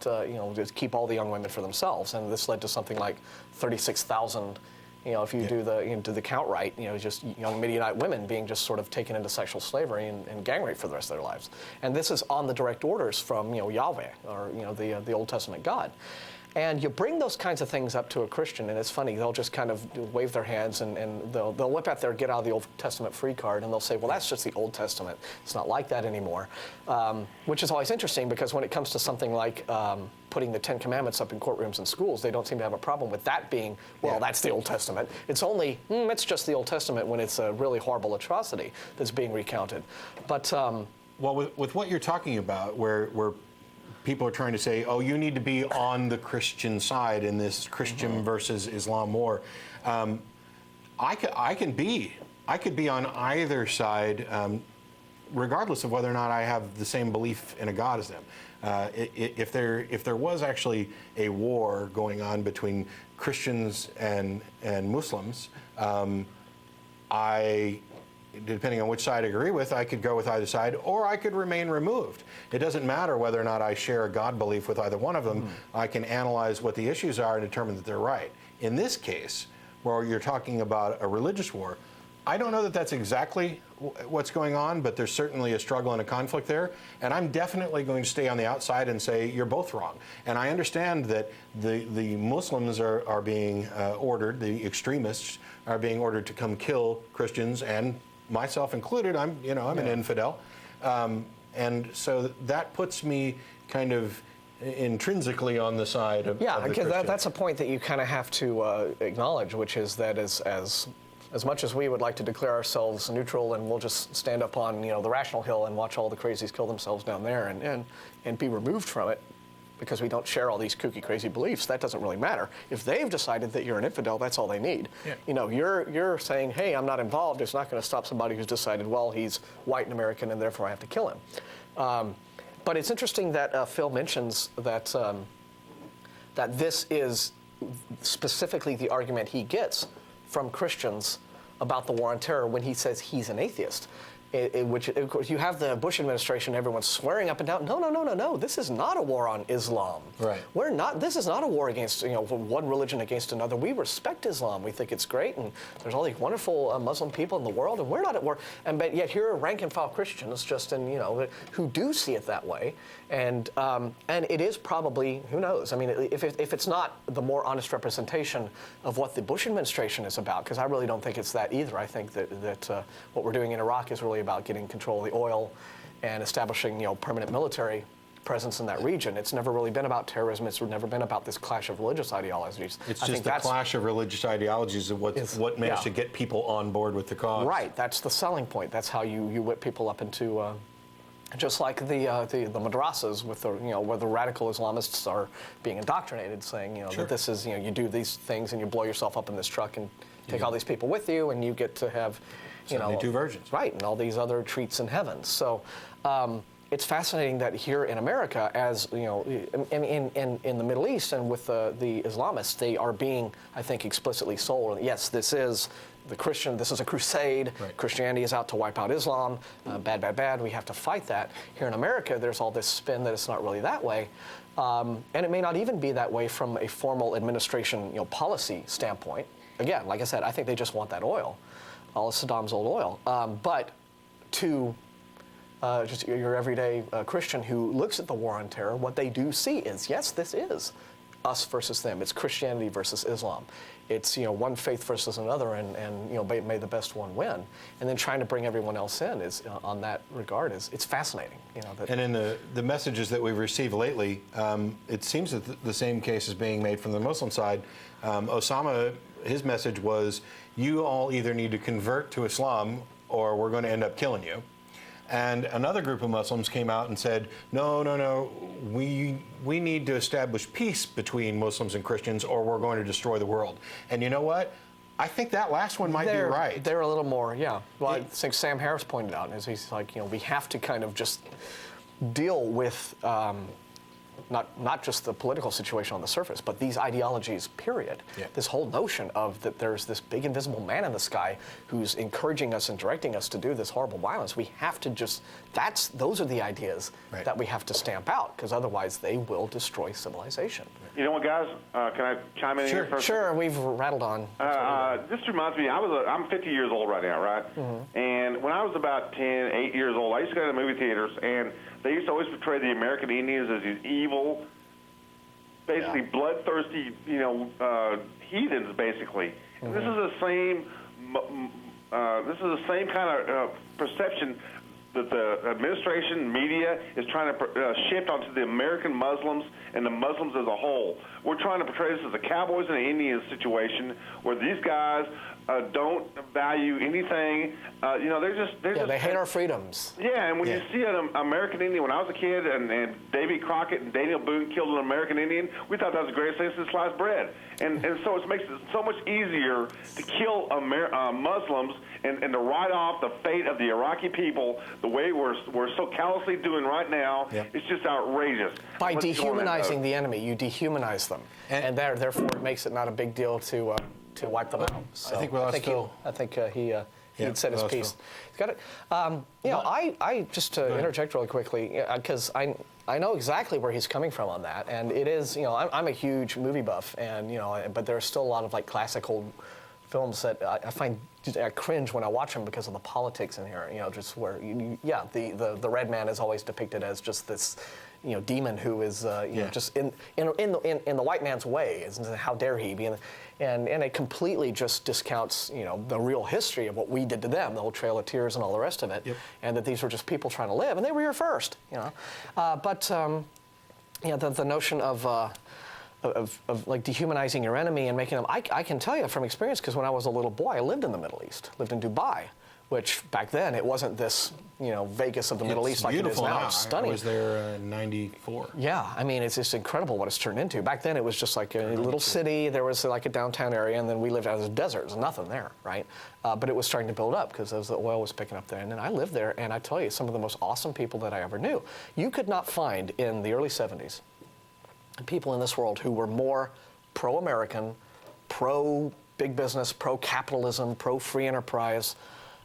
just keep all the young women for themselves. And this led to something like 36,000. If you do the count right, just young Midianite women being just sort of taken into sexual slavery and gang rape for the rest of their lives. And this is on the direct orders from Yahweh, or the Old Testament God. And you bring those kinds of things up to a Christian, and it's funny, they'll just kind of wave their hands and they'll whip out their get out of the Old Testament free card, and they'll say, well, that's just the Old Testament. It's not like that anymore. Which is always interesting, because when it comes to something like putting the Ten Commandments up in courtrooms and schools, they don't seem to have a problem with that being, well, that's the Old Testament. It's only, it's just the Old Testament when it's a really horrible atrocity that's being recounted. But well, with what you're talking about, where people are trying to say, oh, you need to be on the Christian side in this Christian versus Islam war. I could be on either side, regardless of whether or not I have the same belief in a God as them. If there was actually a war going on between Christians and Muslims, depending on which side I agree with, I could go with either side, or I could remain removed. It doesn't matter whether or not I share a God belief with either one of them. I can analyze what the issues are and determine that they're right. In this case, where you're talking about a religious war, I don't know that that's exactly what's going on, but there's certainly a struggle and a conflict there. And I'm definitely going to stay on the outside and say, you're both wrong. And I understand that the Muslims are being ordered, the extremists are being ordered to come kill Christians, and myself included. I'm an infidel, and so that puts me kind of intrinsically on the side of because that's a point that you kind of have to acknowledge, which is that as much as we would like to declare ourselves neutral and we'll just stand up on the rational hill and watch all the crazies kill themselves down there and be removed from it, because we don't share all these kooky, crazy beliefs, that doesn't really matter. If they've decided that you're an infidel, that's all they need. Yeah. You're saying, hey, I'm not involved. It's not going to stop somebody who's decided, well, he's white and American, and therefore I have to kill him. But it's interesting that Phil mentions that that this is specifically the argument he gets from Christians about the war on terror when he says he's an atheist. Which, of course, you have the Bush administration, everyone's swearing up and down, no, this is not a war on Islam. Right. This is not a war against, one religion against another. We respect Islam. We think it's great, and there's all these wonderful Muslim people in the world, and we're not at war. But yet here are rank and file Christians, who do see it that way. And it is probably, who knows? I mean, if it's not the more honest representation of what the Bush administration is about, because I really don't think it's that either. I think that what we're doing in Iraq is really about getting control of the oil and establishing, permanent military presence in that region. It's never really been about terrorism. It's never been about this clash of religious ideologies. It's just the clash of religious ideologies of what managed to get people on board with the cause. Right. That's the selling point. That's how you whip people up into. Just like the madrasas with where the radical Islamists are being indoctrinated, saying Sure. that this is you do these things and you blow yourself up in this truck and take all these people with you, and you get to have 72 virgins, right, and all these other treats in heaven. So it's fascinating that here in America, as in the Middle East and with the Islamists, they are being, I think, explicitly sold. Yes, this is this is a crusade. Right. Christianity is out to wipe out Islam. Bad. We have to fight that. Here in America, there's all this spin that it's not really that way. And it may not even be that way from a formal administration, policy standpoint. Again, like I said, I think they just want that oil, all of Saddam's old oil. But to just your everyday Christian who looks at the war on terror, what they do see is, yes, this is us versus them. It's Christianity versus Islam. It's one faith versus another, and may the best one win. And then trying to bring everyone else in is on that regard it's fascinating. And in the messages that we've received lately, it seems that the same case is being made from the Muslim side. Osama, his message was, you all either need to convert to Islam or we're going to end up killing you. And another group of Muslims came out and said, no, no, no, we need to establish peace between Muslims and Christians or we're going to destroy the world. And you know what? I think that last one might be right. They're a little more, yeah. Well, I think Sam Harris pointed out, is he's like, we have to kind of just deal with not just the political situation on the surface, but these ideologies, period. Yeah. This whole notion of that there's this big invisible man in the sky who's encouraging us and directing us to do this horrible violence. We have to just, those are the ideas that we have to stamp out, because otherwise they will destroy civilization. You know what, guys? Can I chime in here first? Sure, we've rattled on. This reminds me, I'm 50 years old right now, right? Mm-hmm. And when I was about 8 years old, I used to go to the movie theaters, and they used to always portray the American Indians as these evil, basically bloodthirsty, heathens, basically. Mm-hmm. And this is the same kind of perception that the administration, media, is trying to shift onto the American Muslims and the Muslims as a whole. We're trying to portray this as a Cowboys and the Indians situation where these guys don't value anything. They hate our freedoms. Yeah, and when you see an American Indian, when I was a kid and Davy Crockett and Daniel Boone killed an American Indian, we thought that was the greatest thing since sliced bread. And so it makes it so much easier to kill Muslims and to write off the fate of the Iraqi people the way we're so callously doing right now. Yep. It's just outrageous. By dehumanizing the enemy, you dehumanize them, and therefore it makes it not a big deal to wipe them out. So I think he had said his piece. He's got it. I just to interject really quickly, because I know exactly where he's coming from on that, and it is, I'm a huge movie buff, and but there's still a lot of like classic old films that I find I cringe when I watch them because of the politics in here. Just where the red man is always depicted as just this demon who is just in the white man's way. How dare he be? And it completely just discounts the real history of what we did to them, the whole Trail of Tears and all the rest of it, and that these were just people trying to live, and they were here first. But the notion of like dehumanizing your enemy and making them. I can tell you from experience, because when I was a little boy, I lived in the Middle East, lived in Dubai, which back then it wasn't this Vegas of the Middle East like it is now. It's stunning. I was there in '94. Yeah, I mean it's just incredible what it's turned into. Back then it was just like a little city. There was like a downtown area, and then we lived out in the desert. There's nothing there, right? But it was starting to build up because the oil was picking up there. And then I lived there, and I tell you, some of the most awesome people that I ever knew. You could not find in the early '70s people in this world who were more pro-American, pro-big business, pro-capitalism, pro-free enterprise,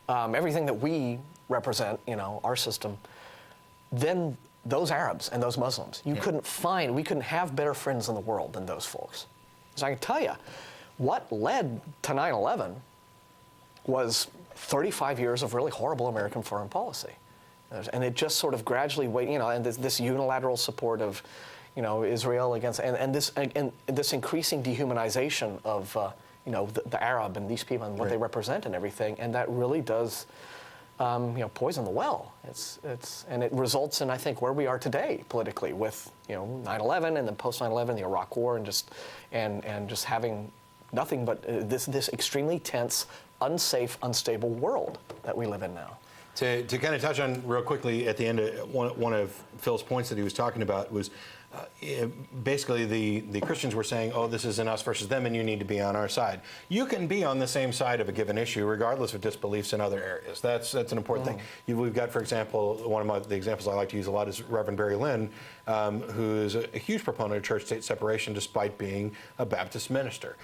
everything that we represent, our system, than those Arabs and those Muslims. We couldn't have better friends in the world than those folks. So I can tell you, what led to 9/11 was 35 years of really horrible American foreign policy. And it just sort of gradually, and this unilateral support of Israel against, and this increasing dehumanization of, the Arab and these people and what they represent and everything, and that really does, poison the well. And it results in, I think, where we are today politically with, 9/11 and then post 9/11, the Iraq War, and just having nothing but this extremely tense, unsafe, unstable world that we live in now. To kind of touch on real quickly at the end, one of Phil's points that he was talking about was basically the Christians were saying, oh, this isn't us versus them, and you need to be on our side. You can be on the same side of a given issue regardless of disbeliefs in other areas. That's an important thing. We've got, for example, one of the examples I like to use a lot is Reverend Barry Lynn, who is a huge proponent of church-state separation despite being a Baptist minister.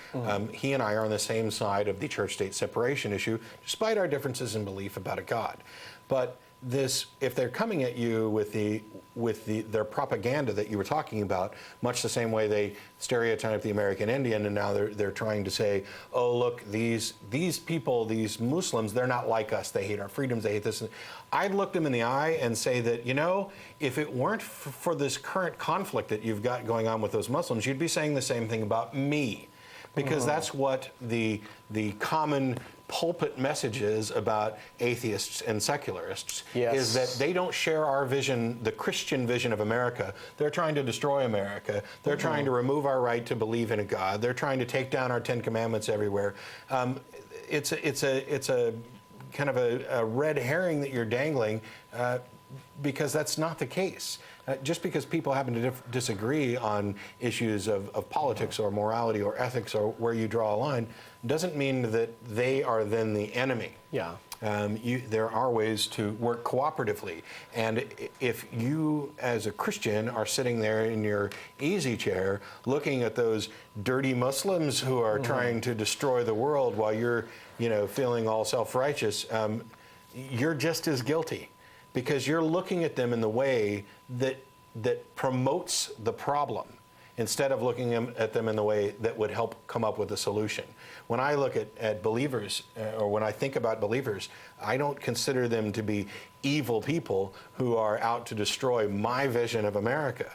He and I are on the same side of the church-state separation issue despite our differences in belief about a God. But if they're coming at you with their propaganda that you were talking about, much the same way they stereotype the American Indian, and now they're trying to say, oh, look, these people, these Muslims, they're not like us. They hate our freedoms. They hate this. I'd look them in the eye and say that, if it weren't for this current conflict that you've got going on with those Muslims, you'd be saying the same thing about me, because that's what the common pulpit messages about atheists and secularists is that they don't share our vision, the Christian vision of America. They're trying to destroy America. They're trying to remove our right to believe in a God. They're trying to take down our 10 Commandments everywhere. It's a kind of a red herring that you're dangling, because that's not the case. Just because people happen to disagree on issues of politics or morality or ethics or where you draw a line, doesn't mean that they are then the enemy. Yeah. There are ways to work cooperatively. And if you, as a Christian, are sitting there in your easy chair looking at those dirty Muslims who are trying to destroy the world while you're, feeling all self-righteous, you're just as guilty, because you're looking at them in the way that promotes the problem, instead of looking at them in the way that would help come up with a solution. When I look at believers, or when I think about believers, I don't consider them to be evil people who are out to destroy my vision of America.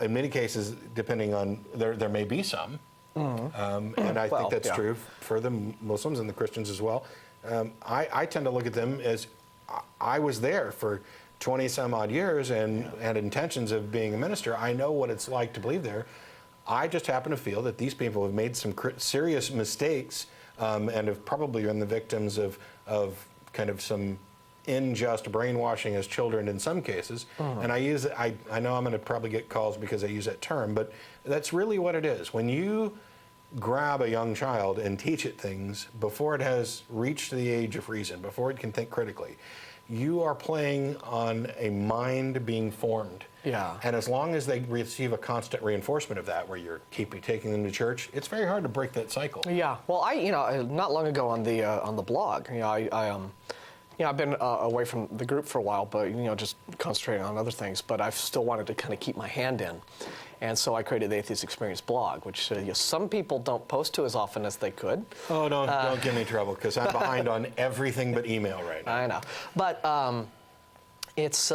In many cases, depending on, there may be some, and I think that's true for the Muslims and the Christians as well. I tend to look at them as, I was there for 20 some odd years and had intentions of being a minister. I know what it's like to believe there. I just happen to feel that these people have made some serious mistakes, and have probably been the victims of kind of some unjust brainwashing as children in some cases. And I know I'm going to probably get calls because I use that term, but that's really what it is. When you grab a young child and teach it things before it has reached the age of reason, before it can think critically, you are playing on a mind being formed. Yeah. And as long as they receive a constant reinforcement of that, where you're taking them to church, it's very hard to break that cycle. Yeah. Well, not long ago on the blog, I've been away from the group for a while, but just concentrating on other things. But I've still wanted to kind of keep my hand in, and so I created the Atheist Experience blog, which some people don't post to as often as they could. Oh, don't give me trouble, because I'm behind on everything but email right now. I know, but it's.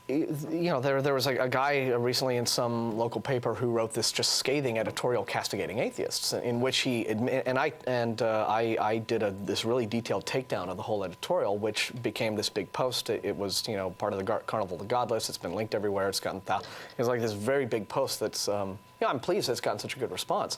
There was a guy recently in some local paper who wrote this just scathing editorial castigating atheists, in which he I did this really detailed takedown of the whole editorial, which became this big post. It was part of the Carnival of the Godless. It's been linked everywhere. It's gotten it's like this very big post that's I'm pleased it's gotten such a good response.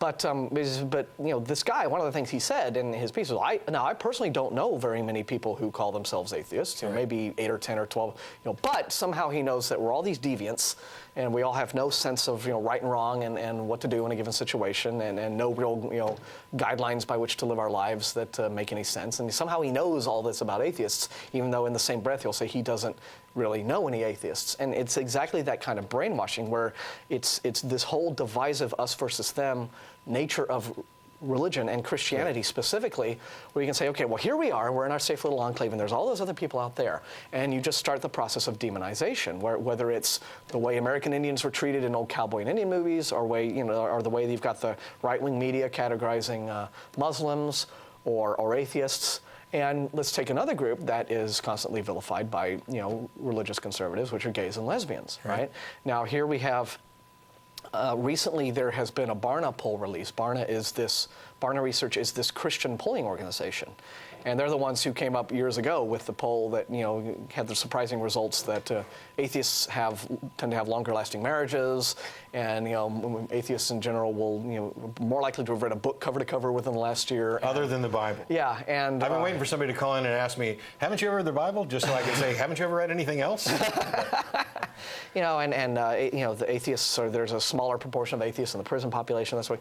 But this guy, one of the things he said in his piece was, I personally don't know very many people who call themselves atheists, maybe 8 or 10 or 12, but somehow he knows that we're all these deviants, and we all have no sense of right and wrong and what to do in a given situation, and no real guidelines by which to live our lives that make any sense. And somehow he knows all this about atheists, even though in the same breath he'll say he doesn't really know any atheists. And it's exactly that kind of brainwashing, where it's this whole divisive us versus them nature of religion and Christianity specifically, where you can say, okay, well, here we are, we're in our safe little enclave, and there's all those other people out there, and you just start the process of demonization, whether it's the way American Indians were treated in old cowboy and Indian movies, or the way you've got the right-wing media categorizing Muslims or atheists. And let's take another group that is constantly vilified by religious conservatives, which are gays and lesbians, right? Now here we have. Recently, there has been a Barna poll release. Barna Research is this Christian polling organization, and they're the ones who came up years ago with the poll that had the surprising results that atheists tend to have longer-lasting marriages, and atheists in general will more likely to have read a book cover to cover within the last year. Other than the Bible. Yeah, and I've been waiting for somebody to call in and ask me, "Haven't you ever read the Bible?" Just so I can say, "Haven't you ever read anything else?" The atheists there's a smaller proportion of atheists in the prison population. That's why.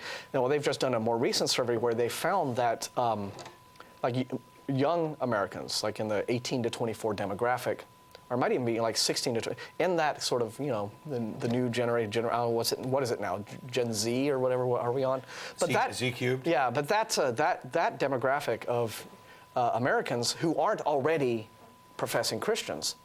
They've just done a more recent survey where they found that young Americans, like in the 18 to 24 demographic, or might even be like 16 to 20, in that sort of the new generation. What is it now? Gen Z or whatever are we on? But Z cubed. Yeah, but that demographic of Americans who aren't already professing Christians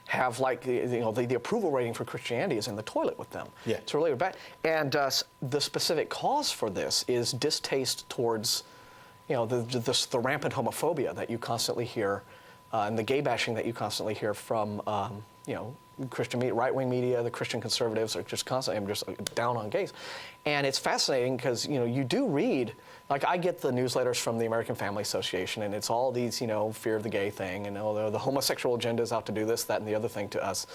have the approval rating for Christianity is in the toilet with them. Yeah. It's really bad. And the specific cause for this is distaste towards, the rampant homophobia that you constantly hear, and the gay bashing that you constantly hear from, Christian media, right-wing media, the Christian conservatives are just constantly just down on gays. And it's fascinating because, you do read, like I get the newsletters from the American Family Association, and it's all these, fear of the gay thing, and the homosexual agenda is out to do this, that, and the other thing to us.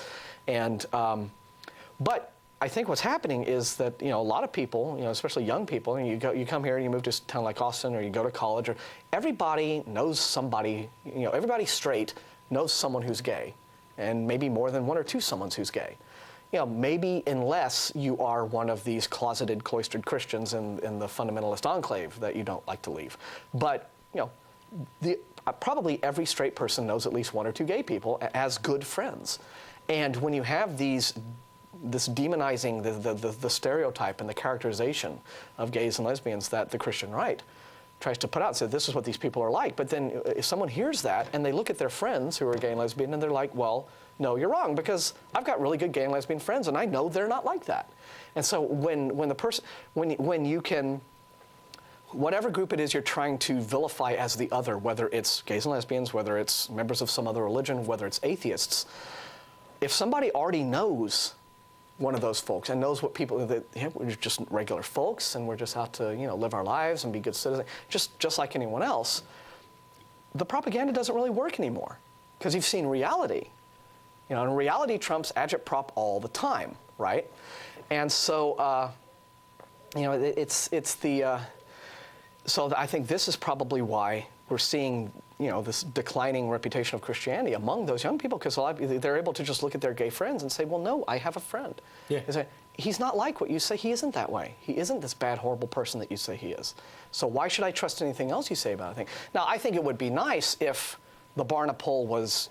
And, but I think what's happening is that, a lot of people, especially young people, and you come here and you move to a town like Austin, or you go to college, or everybody knows somebody, everybody straight knows someone who's gay, and maybe more than one or two someones who's gay. Maybe unless you are one of these closeted, cloistered Christians in the fundamentalist enclave that you don't like to leave. But, probably every straight person knows at least one or two gay people as good friends. And when you have this demonizing, the stereotype and the characterization of gays and lesbians that the Christian right tries to put out and say, this is what these people are like. But then if someone hears that and they look at their friends who are gay and lesbian and they're like, well, no, you're wrong, because I've got really good gay and lesbian friends and I know they're not like that. And so when you can, whatever group it is you're trying to vilify as the other, whether it's gays and lesbians, whether it's members of some other religion, whether it's atheists, if somebody already knows one of those folks and knows what people, that we're just regular folks and we're just out to live our lives and be good citizens, just like anyone else, the propaganda doesn't really work anymore because you've seen reality. And reality trumps agitprop all the time, right? And so, so I think this is probably why we're seeing, this declining reputation of Christianity among those young people, because they're able to just look at their gay friends and say, well, no, I have a friend. Yeah. He's not like what you say. He isn't that way. He isn't this bad, horrible person that you say he is. So why should I trust anything else you say about it? Now, I think it would be nice if the Barna poll was,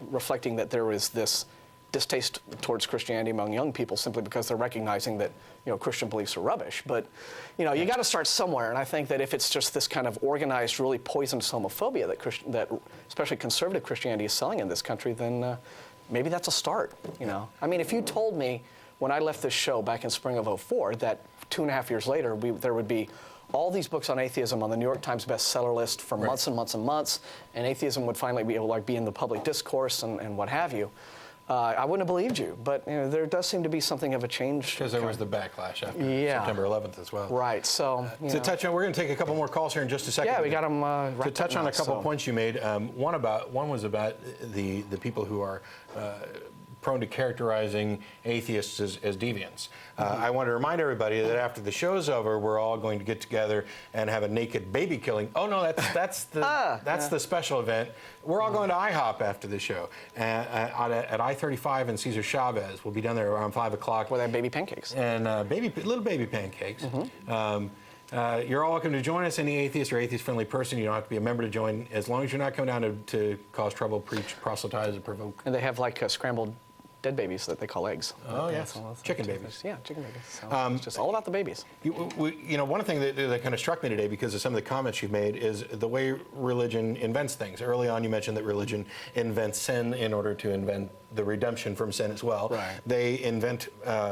reflecting that there is this distaste towards Christianity among young people simply because they're recognizing that, Christian beliefs are rubbish. But, you got to start somewhere. And I think that if it's just this kind of organized, really poisonous homophobia that especially conservative Christianity is selling in this country, then maybe that's a start, I mean, if you told me when I left this show back in spring of '04 that 2.5 years later there would be all these books on atheism on the New York Times bestseller list for months and months and months, and atheism would finally be able to be in the public discourse and what have you, I wouldn't have believed you. But there does seem to be something of a change. Because there was the backlash after September 11th as well. Right. So to touch on, we're going to take a couple more calls here in just a second. Yeah, we got them. To touch on a couple points you made. One was about the people who are prone to characterizing atheists as deviants. I want to remind everybody that after the show's over, we're all going to get together and have a naked baby killing. Oh no, that's the special event. We're all going to IHOP after the show at I-35 and Cesar Chavez. We'll be down there around 5 o'clock. Where they have baby pancakes. And little baby pancakes. You're all welcome to join us. Any atheist or atheist-friendly person, you don't have to be a member to join, as long as you're not coming down to cause trouble, preach, proselytize, or provoke. And they have like scrambled dead babies that they call eggs. Oh, yes. Chicken babies. Yeah, chicken babies. So it's just all about the babies. One thing that kind of struck me today because of some of the comments you've made is the way religion invents things. Early on, you mentioned that religion invents sin in order to invent the redemption from sin as well. Right. They invent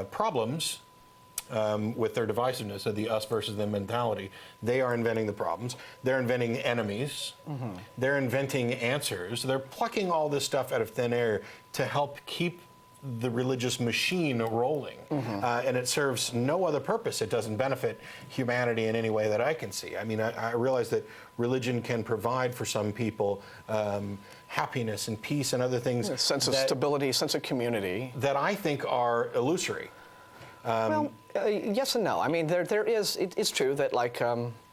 problems with their divisiveness of the us versus them mentality. They are inventing the problems. They're inventing enemies. Mm-hmm. They're inventing answers. They're plucking all this stuff out of thin air to help keep the religious machine rolling. Mm-hmm. And it serves no other purpose. It doesn't benefit humanity in any way that I can see. I mean, I realize that religion can provide for some people happiness and peace and other things. A sense of stability, sense of community. That I think are illusory. Yes and no. I mean, there is. It's true that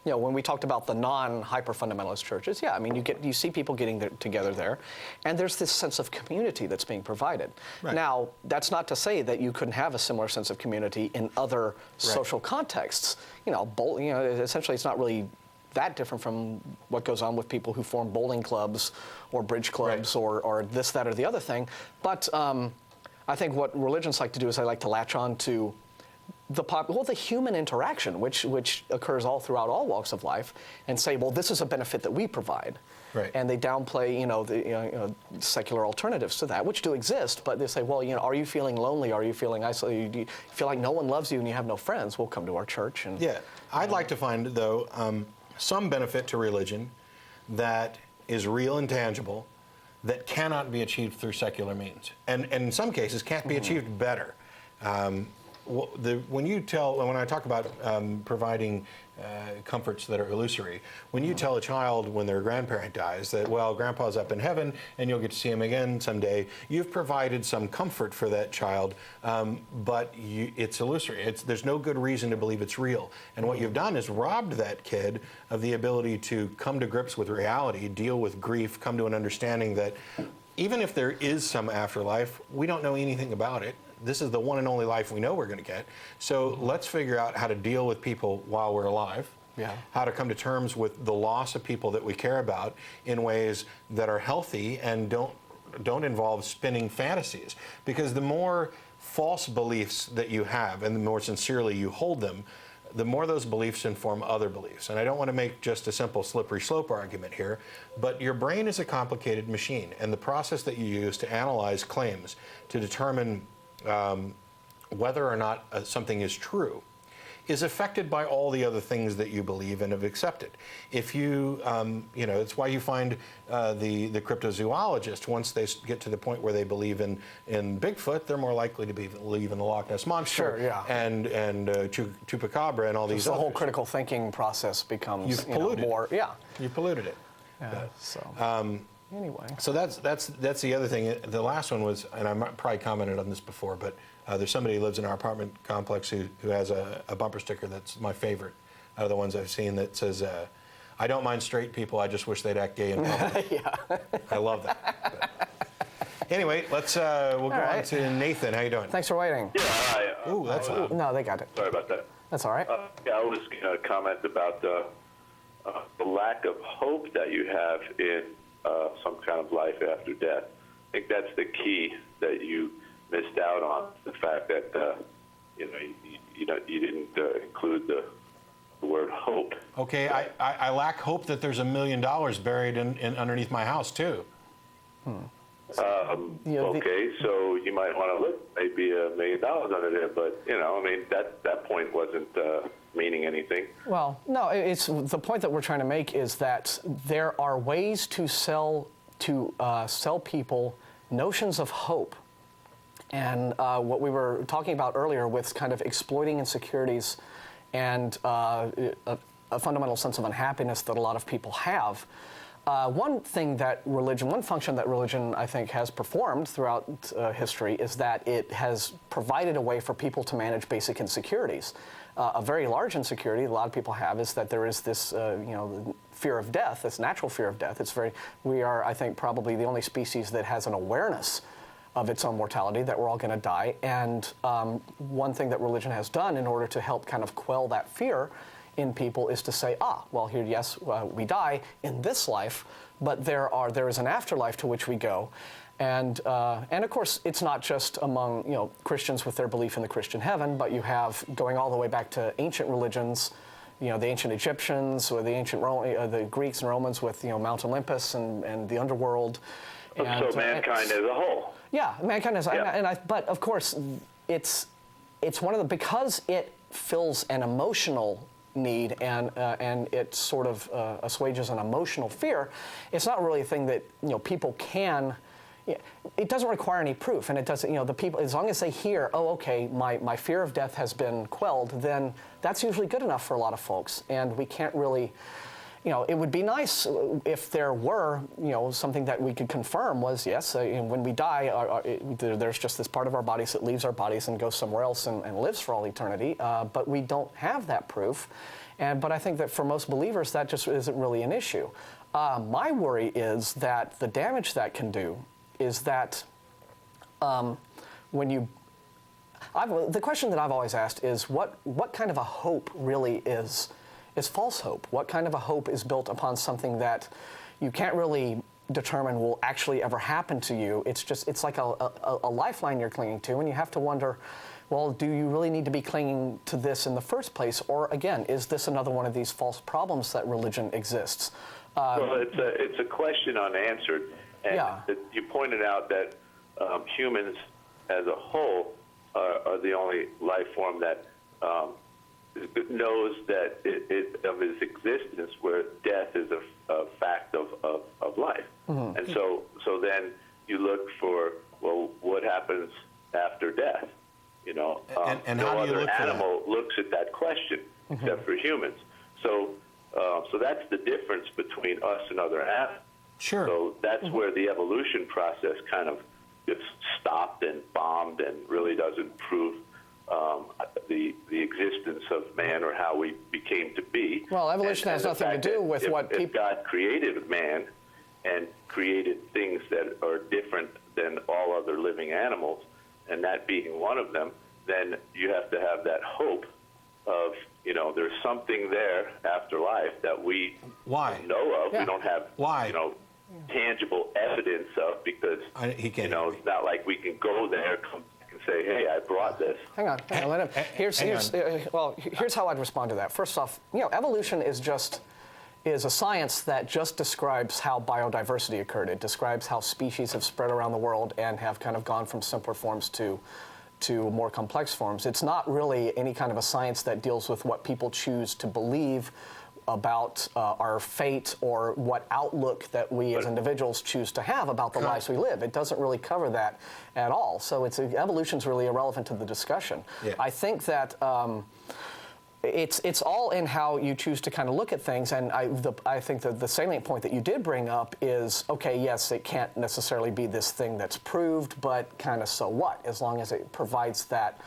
when we talked about the non-hyper-fundamentalist churches, I mean, you see people getting together there, and there's this sense of community that's being provided. Right. Now, that's not to say that you couldn't have a similar sense of community in other social contexts. Essentially, it's not really that different from what goes on with people who form bowling clubs or bridge clubs or this, that, or the other thing. But I think what religions like to do is they like to latch on to the human interaction, which occurs all throughout all walks of life, and say, well, this is a benefit that we provide. Right. And they downplay, the secular alternatives to that, which do exist, but they say, well, are you feeling lonely? Are you feeling isolated? Do you feel like no one loves you and you have no friends? Well, come to our church. And I'd like to find, though, some benefit to religion that is real and tangible, that cannot be achieved through secular means, and in some cases can't be achieved better. when I talk about providing comforts that are illusory, when you tell a child when their grandparent dies that, well, grandpa's up in heaven and you'll get to see him again someday, you've provided some comfort for that child, but it's illusory. There's no good reason to believe it's real. And what you've done is robbed that kid of the ability to come to grips with reality, deal with grief, come to an understanding that even if there is some afterlife, we don't know anything about it. This is the one and only life we know we're going to get. So let's figure out how to deal with people while we're alive, how to come to terms with the loss of people that we care about in ways that are healthy and don't involve spinning fantasies. Because the more false beliefs that you have and the more sincerely you hold them, the more those beliefs inform other beliefs. And I don't want to make just a simple slippery slope argument here, but your brain is a complicated machine, and the process that you use to analyze claims to determine whether or not something is true is affected by all the other things that you believe and have accepted. If you, it's why you find the cryptozoologist, once they get to the point where they believe in Bigfoot, they're more likely to believe in the Loch Ness Monster and Chupacabra and all these others. The whole critical thinking process becomes more. Yeah. You've polluted it. Anyway. So that's the other thing. The last one was, and I probably commented on this before, but there's somebody who lives in our apartment complex who has a bumper sticker that's my favorite out of the ones I've seen that says, I don't mind straight people, I just wish they'd act gay in public. I love that. But anyway, we'll go on to Nathan. How you doing? Thanks for waiting. Yeah, hi. Ooh, that's loud. No, they got it. Sorry about that. That's all right. I was going to comment about the lack of hope that you have in some kind of life after death. I think that's the key that you missed out on, the fact that you didn't include the word hope. Okay, I lack hope that there's $1 million buried in underneath my house too. Okay, so you might want to look, maybe $1 million under there, but that point wasn't meaning anything. Well, no, it's the point that we're trying to make is that there are ways to sell people notions of hope. And what we were talking about earlier with kind of exploiting insecurities and a fundamental sense of unhappiness that a lot of people have. One function that religion, I think, has performed throughout history is that it has provided a way for people to manage basic insecurities. A very large insecurity a lot of people have is that there is this, fear of death, this natural fear of death. We are, I think, probably the only species that has an awareness of its own mortality, that we're all going to die. And one thing that religion has done in order to help kind of quell that fear in people is to say, we die in this life, but there is an afterlife to which we go. And of course, it's not just among Christians with their belief in the Christian heaven, but you have going all the way back to ancient religions, the ancient Egyptians or the ancient the Greeks and Romans with Mount Olympus and the underworld. And, so mankind as a whole. Yeah, mankind as but of course, it's one of the, because it fills an emotional need and it sort of assuages an emotional fear. It's not really a thing that people can. It doesn't require any proof, and it doesn't. The people, as long as they hear, oh, okay, my fear of death has been quelled, then that's usually good enough for a lot of folks, and we can't really. It would be nice if there were, something that we could confirm was, yes, when we die, there's just this part of our bodies that leaves our bodies and goes somewhere else and lives for all eternity. But we don't have that proof. But I think that for most believers, that just isn't really an issue. My worry is that the damage that can do is that the question that I've always asked is what kind of a hope really is false hope? What kind of a hope is built upon something that you can't really determine will actually ever happen to you? It's like a lifeline you're clinging to, and you have to wonder, well, do you really need to be clinging to this in the first place? Or again, is this another one of these false problems that religion exists? Well, it's a question unanswered. And you pointed out that humans as a whole are the only life form that knows that of its existence, where death is a fact of life. Mm-hmm. And so then you look for, well, what happens after death? You know, And no how do you other look for that? animal looks at that question except for humans. So, so that's the difference between us and other animals. Sure. So that's where the evolution process kind of gets stopped and bombed and really doesn't prove the existence of man or how we became to be. Well, evolution has the nothing to fact do that with what if people... God created man and created things that are different than all other living animals, and that being one of them, then you have to have that hope of, you know, there's something there after life that we Why? know of. Yeah. We don't have, Why? you know, tangible evidence of, because, He can't you know, hear me. it's not like we can go there, come back and say, hey, I brought this. Hang on, let him. Here's how I'd respond to that. First off, you know, evolution is a science that just describes how biodiversity occurred. It describes how species have spread around the world and have kind of gone from simpler forms to more complex forms. It's not really any kind of a science that deals with what people choose to believe about our fate or what outlook that we as individuals choose to have about the lives we live. It doesn't really cover that at all. So evolution's really irrelevant to the discussion. Yeah. I think that it's all in how you choose to kind of look at things, and I think that the salient point that you did bring up is, okay, yes, it can't necessarily be this thing that's proved, but kind of so what, as long as it provides that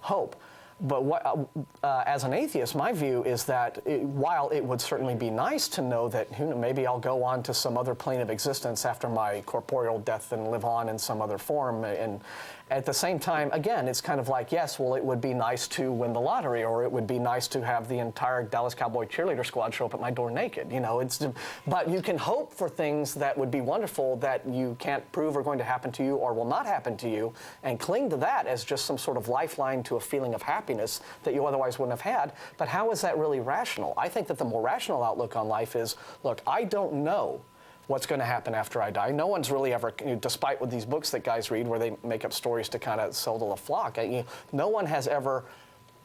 hope. But as an atheist, my view is that while it would certainly be nice to know that maybe I'll go on to some other plane of existence after my corporeal death and live on in some other form, and at the same time, again, it's kind of like, yes, well, it would be nice to win the lottery, or it would be nice to have the entire Dallas Cowboy cheerleader squad show up at my door naked. You know, but you can hope for things that would be wonderful that you can't prove are going to happen to you or will not happen to you, and cling to that as just some sort of lifeline to a feeling of happiness that you otherwise wouldn't have had. But how is that really rational? I think that the more rational outlook on life is, look, I don't know what's going to happen after I die. No one's really ever, despite with these books that guys read where they make up stories to kind of sell to the flock, no one has ever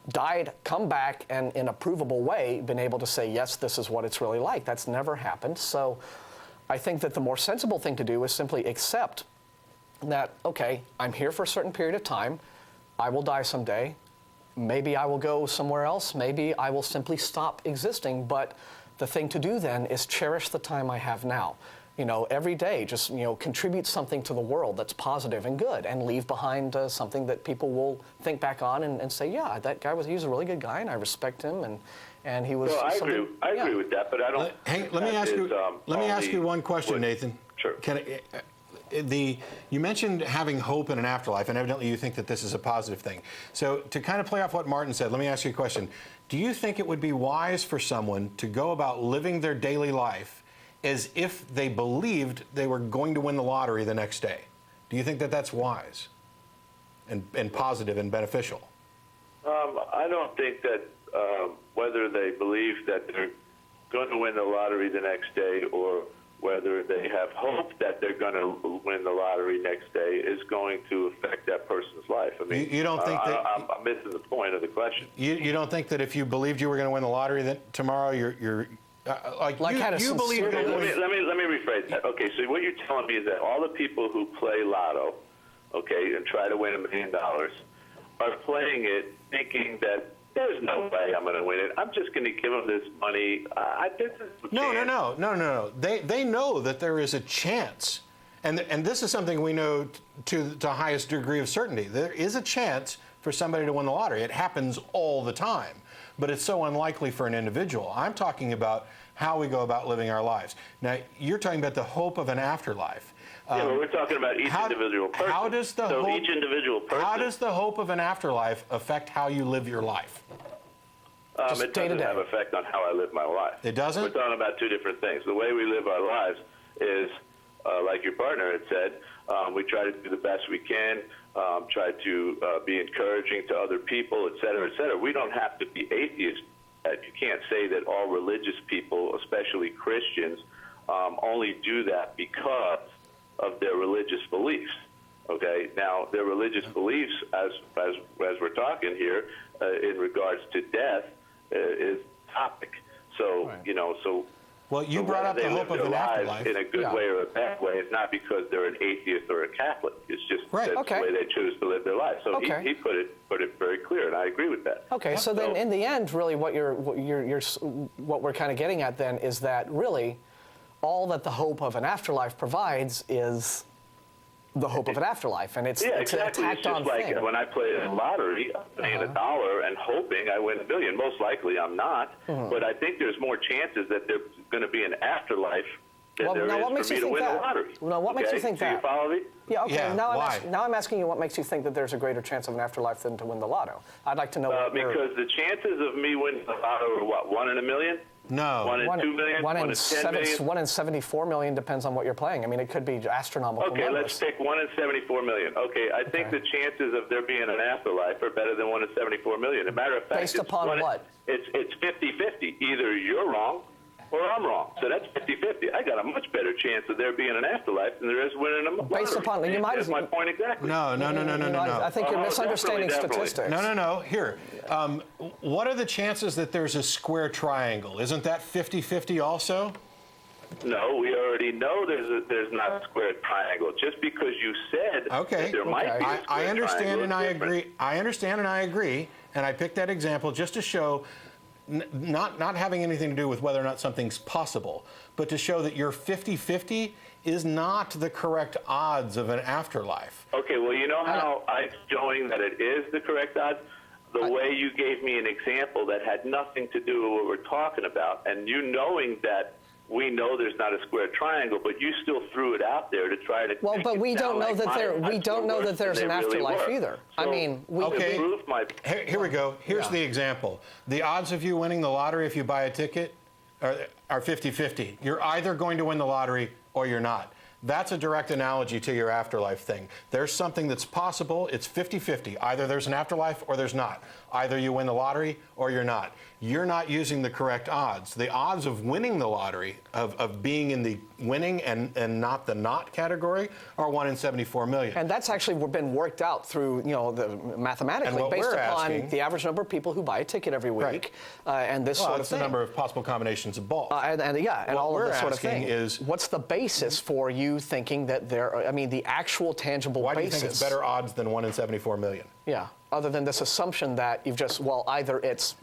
died, come back, and in a provable way been able to say, yes, this is what it's really like. That's never happened. So I think that the more sensible thing to do is simply accept that, okay, I'm here for a certain period of time. I will die someday. Maybe I will go somewhere else. Maybe I will simply stop existing. But the thing to do then is cherish the time I have now. You know, every day, just, contribute something to the world that's positive and good, and leave behind something that people will think back on and say, yeah, that guy he was a really good guy, and I respect him, and he was. Well, I agree with that, but I don't. Let me ask you one question, Nathan. Sure. You mentioned having hope in an afterlife, and evidently you think that this is a positive thing. So to kind of play off what Martin said, let me ask you a question. Do you think it would be wise for someone to go about living their daily life as if they believed they were going to win the lottery the next day? Do you think that that's wise and positive and beneficial? I don't think that whether they believe that they're going to win the lottery the next day or whether they have hope that they're going to win the lottery next day is going to affect that person's life. I mean, you don't think that I'm missing the point of the question. You don't think that if you believed you were going to win the lottery that tomorrow you believe. Let me rephrase that. Okay, so what you're telling me is that all the people who play lotto, okay, and try to win $1 million, are playing it thinking that there's no way I'm going to win it. I'm just going to give them this money. No. They know that there is a chance, and this is something we know to the highest degree of certainty. There is a chance for somebody to win the lottery. It happens all the time, but it's so unlikely for an individual. I'm talking about how we go about living our lives. Now, you're talking about the hope of an afterlife. Yeah, but we're talking about each individual person. Each individual person. How does the hope of an afterlife affect how you live your life? It doesn't have effect on how I live my life. It doesn't? We're talking about two different things. The way we live our lives is, like your partner had said, we try to do the best we can, try to be encouraging to other people, et cetera, et cetera. We don't have to be atheists. You can't say that all religious people, especially Christians, only do that because of their religious beliefs. Okay, now their religious beliefs, as we're talking here, in regards to death, is topic. So right. so Well, you But brought whether up the they hope live of their an lives afterlife. in a good Yeah. way or a bad way is not because they're an atheist or a Catholic. It's just Right. that's Okay. the way they choose to live their life. So Okay. he put it very clear, and I agree with that. Okay, so then in the end, really, what we're kind of getting at then is that really, all that the hope of an afterlife provides is the hope of an afterlife, and it's Yeah, it's exactly. a It's tacked-on just like thing. when I play the lottery, I'm paying $1 and hoping I win $1 billion. Most likely I'm not, but I think there's more chances that there's going to be an afterlife than Well, there now is what makes for me you to think win the that? lottery. Now, what makes you think Do that? you follow me? Yeah, okay. Yeah, now, why? now I'm asking you what makes you think that there's a greater chance of an afterlife than to win the lotto. I'd like to know what your- Because the chances of me winning the lotto are what, 1 in a million? No. 1 in 2 million? 1 1 in in 10 million? 1 in 74 million depends on what you're playing. I mean, it could be astronomical Okay, numbers. let's pick 1 in 74 million. Okay, I think the chances of there being an afterlife are better than 1 in 74 million. As a matter of fact, Based it's upon one in- what? It's 50-50. Either you're wrong or I'm wrong. So that's 50-50. I got a much better chance of there being an afterlife than there is winning a lottery. Based upon- you might That's as- my point exactly. No. You know, I think you're Oh, misunderstanding definitely. statistics. No. Here. What are the chances that there's a square triangle? Isn't that 50-50 also? No, we already know there's not a square triangle. Just because you said Okay. that there might be a I square understand triangle and is I different. agree. I understand and I agree. And I picked that example just to show, not having anything to do with whether or not something's possible, but to show that your 50-50 is not the correct odds of an afterlife. Okay, well, you know how I'm showing that it is the correct odds? The way you gave me an example that had nothing to do with what we're talking about, and you knowing that we know there's not a square triangle, but you still threw it out there to try to. Well, make but it we don't sound know like that my there. We odds don't were know worse that there's than an they really afterlife were. either. I So mean, we. Okay. it proved my. Here we go. Here's Yeah. the example. The odds of you winning the lottery if you buy a ticket are 50-50. You're either going to win the lottery or you're not. That's a direct analogy to your afterlife thing. There's something that's possible. It's 50-50. Either there's an afterlife or there's not. Either you win the lottery or you're not. You're not using the correct odds. The odds of winning the lottery, of being in the winning and not the not category, are 1 in 74 million. And that's actually been worked out through, the mathematically, And what based we're upon asking- the average number of people who buy a ticket every week, and this Well, sort of that's the thing. number of possible combinations of both. And What all of we're this sort of asking thing. is- What's the basis for you thinking that the actual tangible Why do you basis? think it's better odds than 1 in 74 million? Yeah. Other than this assumption that you've just, either it's,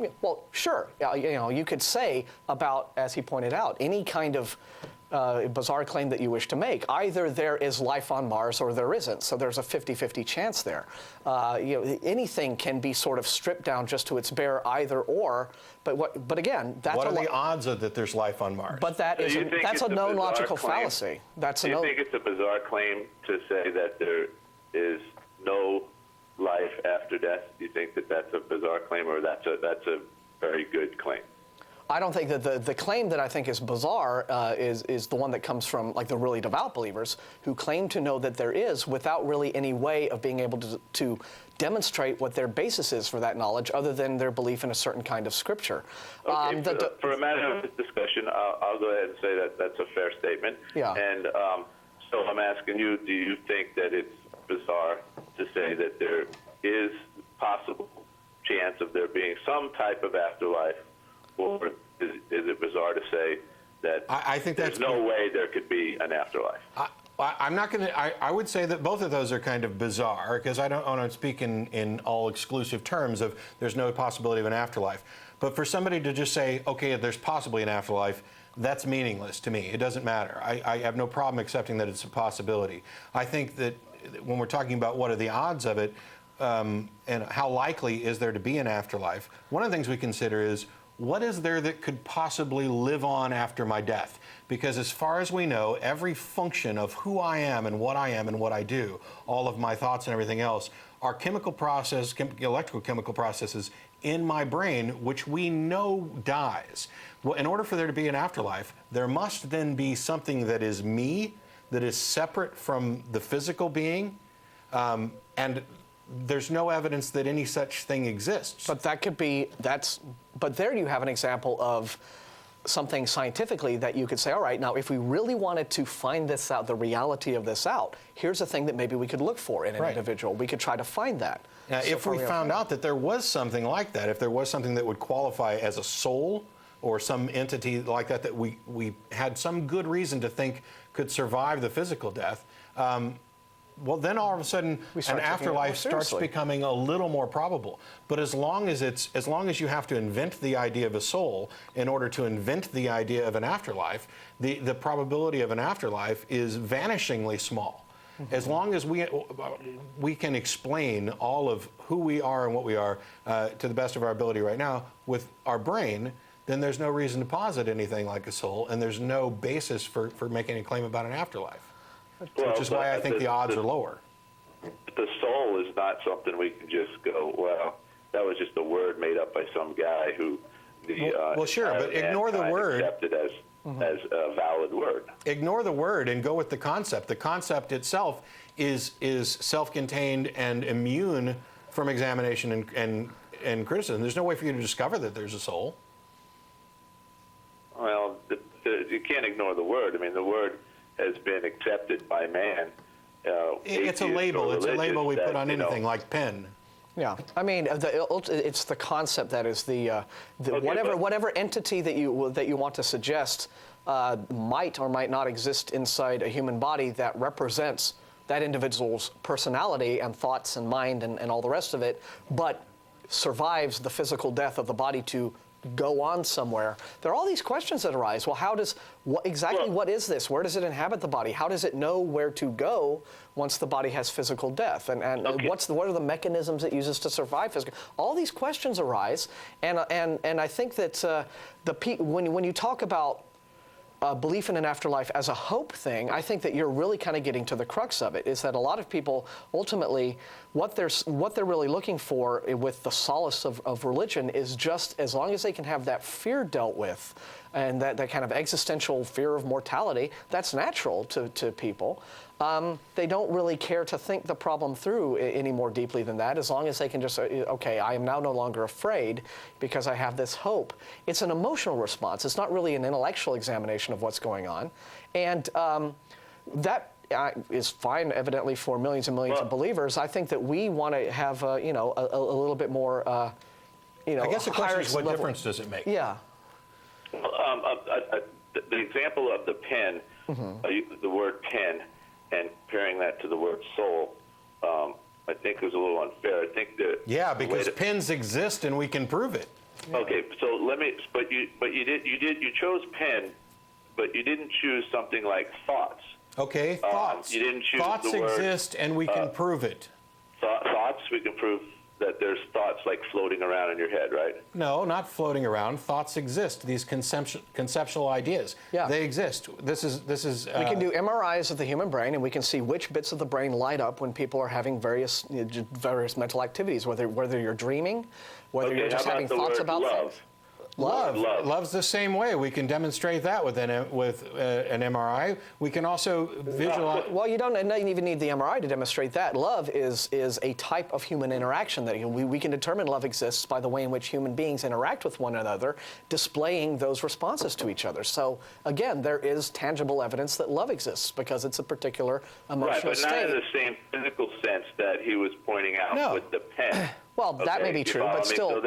sure, you could say about, as he pointed out, any kind of bizarre claim that you wish to make. Either there is life on Mars or there isn't. So there's a 50-50 chance there. Anything can be sort of stripped down just to its bare either or. But again, that's What are the odds that there's life on Mars? But So you think that's it's a known bizarre logical claim? fallacy. Do you think it's a bizarre claim to say that there is no life after death? Do you think that that's a bizarre claim, or that's a very good claim? I don't think that the claim that I think is bizarre is the one that comes from like the really devout believers who claim to know that there is without really any way of being able to demonstrate what their basis is for that knowledge other than their belief in a certain kind of scripture. Okay, for a matter of discussion, I'll go ahead and say that that's a fair statement. Yeah. And so I'm asking you, do you think that it's bizarre to say that there is possible chance of there being some type of afterlife, or is it bizarre to say that I think there's that's no way there could be an afterlife? I'm not going to. I would say that both of those are kind of bizarre because I don't want to speak in all exclusive terms of there's no possibility of an afterlife. But for somebody to just say, okay, there's possibly an afterlife, that's meaningless to me. It doesn't matter. I have no problem accepting that it's a possibility. I think that when we're talking about what are the odds of it and how likely is there to be an afterlife, one of the things we consider is what is there that could possibly live on after my death? Because as far as we know, every function of who I am and what I do, all of my thoughts and everything else, are electrical chemical processes in my brain, which we know dies. Well, in order for there to be an afterlife, there must then be something that is me, that is separate from the physical being, and there's no evidence that any such thing exists. But that could be, but there you have an example of something scientifically that you could say, all right, now if we really wanted to find this out, the reality of this out, here's a thing that maybe we could look for in an individual. We could try to find that. Now, if we found out that there was something like that, if there was something that would qualify as a soul, or some entity like that that we had some good reason to think could survive the physical death, well, then all of a sudden an afterlife starts becoming a little more probable. But as long as you have to invent the idea of a soul in order to invent the idea of an afterlife, the probability of an afterlife is vanishingly small. As long as we can explain all of who we are and what we are to the best of our ability right now with our brain, then there's no reason to posit anything like a soul, and there's no basis for making a claim about an afterlife. Which is why I think the odds are lower. The soul is not something we can just go, well, that was just a word made up by some guy who well, sure, but ignore the word. Accepted as a valid word. Ignore the word and go with the concept. The concept itself is self-contained and immune from examination and criticism. There's no way for you to discover that there's a soul. Well, you can't ignore the word. I mean, the word has been accepted by man. It's a label. It's a label we put on anything, like pen. Yeah, I mean, it's the concept that is whatever entity that you want to suggest might or might not exist inside a human body that represents that individual's personality and thoughts and mind and all the rest of it, but survives the physical death of the body to go on somewhere. There are all these questions that arise. Well, what is this? Where does it inhabit the body? How does it know where to go once the body has physical death? And what are the mechanisms it uses to survive physical? All these questions arise, and I think that when you talk about belief in an afterlife as a hope thing, I think that you're really kind of getting to the crux of it, is that a lot of people ultimately, what they're really looking for with the solace of religion is just as long as they can have that fear dealt with and that kind of existential fear of mortality, that's natural to people. They don't really care to think the problem through any more deeply than that, as long as they can just say, okay, I am now no longer afraid because I have this hope. It's an emotional response. It's not really an intellectual examination of what's going on. And that is fine, evidently, for millions and millions of believers. I think that we want to have, a little bit more, I guess the question is, what difference does it make? Yeah. The example of the pen, the word pen, and comparing that to the word soul, I think was a little unfair. I think that because pens exist and we can prove it. Yeah. Okay, so you chose pen, but you didn't choose something like thoughts. Okay, thoughts. You didn't choose thoughts the word, exist and we can prove it. Thoughts, we can prove that there's thoughts like floating around in your head, right? No, not floating around. Thoughts exist. These conceptual ideas. Yeah. They exist. This is. We can do MRIs of the human brain, and we can see which bits of the brain light up when people are having various various mental activities, whether you're dreaming, whether you're just having thoughts about things. Love. Love's the same way. We can demonstrate that with an MRI. We can also visualize. Well, you don't even need the MRI to demonstrate that. Love is a type of human interaction that we can determine love exists by the way in which human beings interact with one another, displaying those responses to each other. So again, there is tangible evidence that love exists because it's a particular emotional state. Right, but not in the same physical sense that he was pointing out with the pen. Well, that may be true, but still.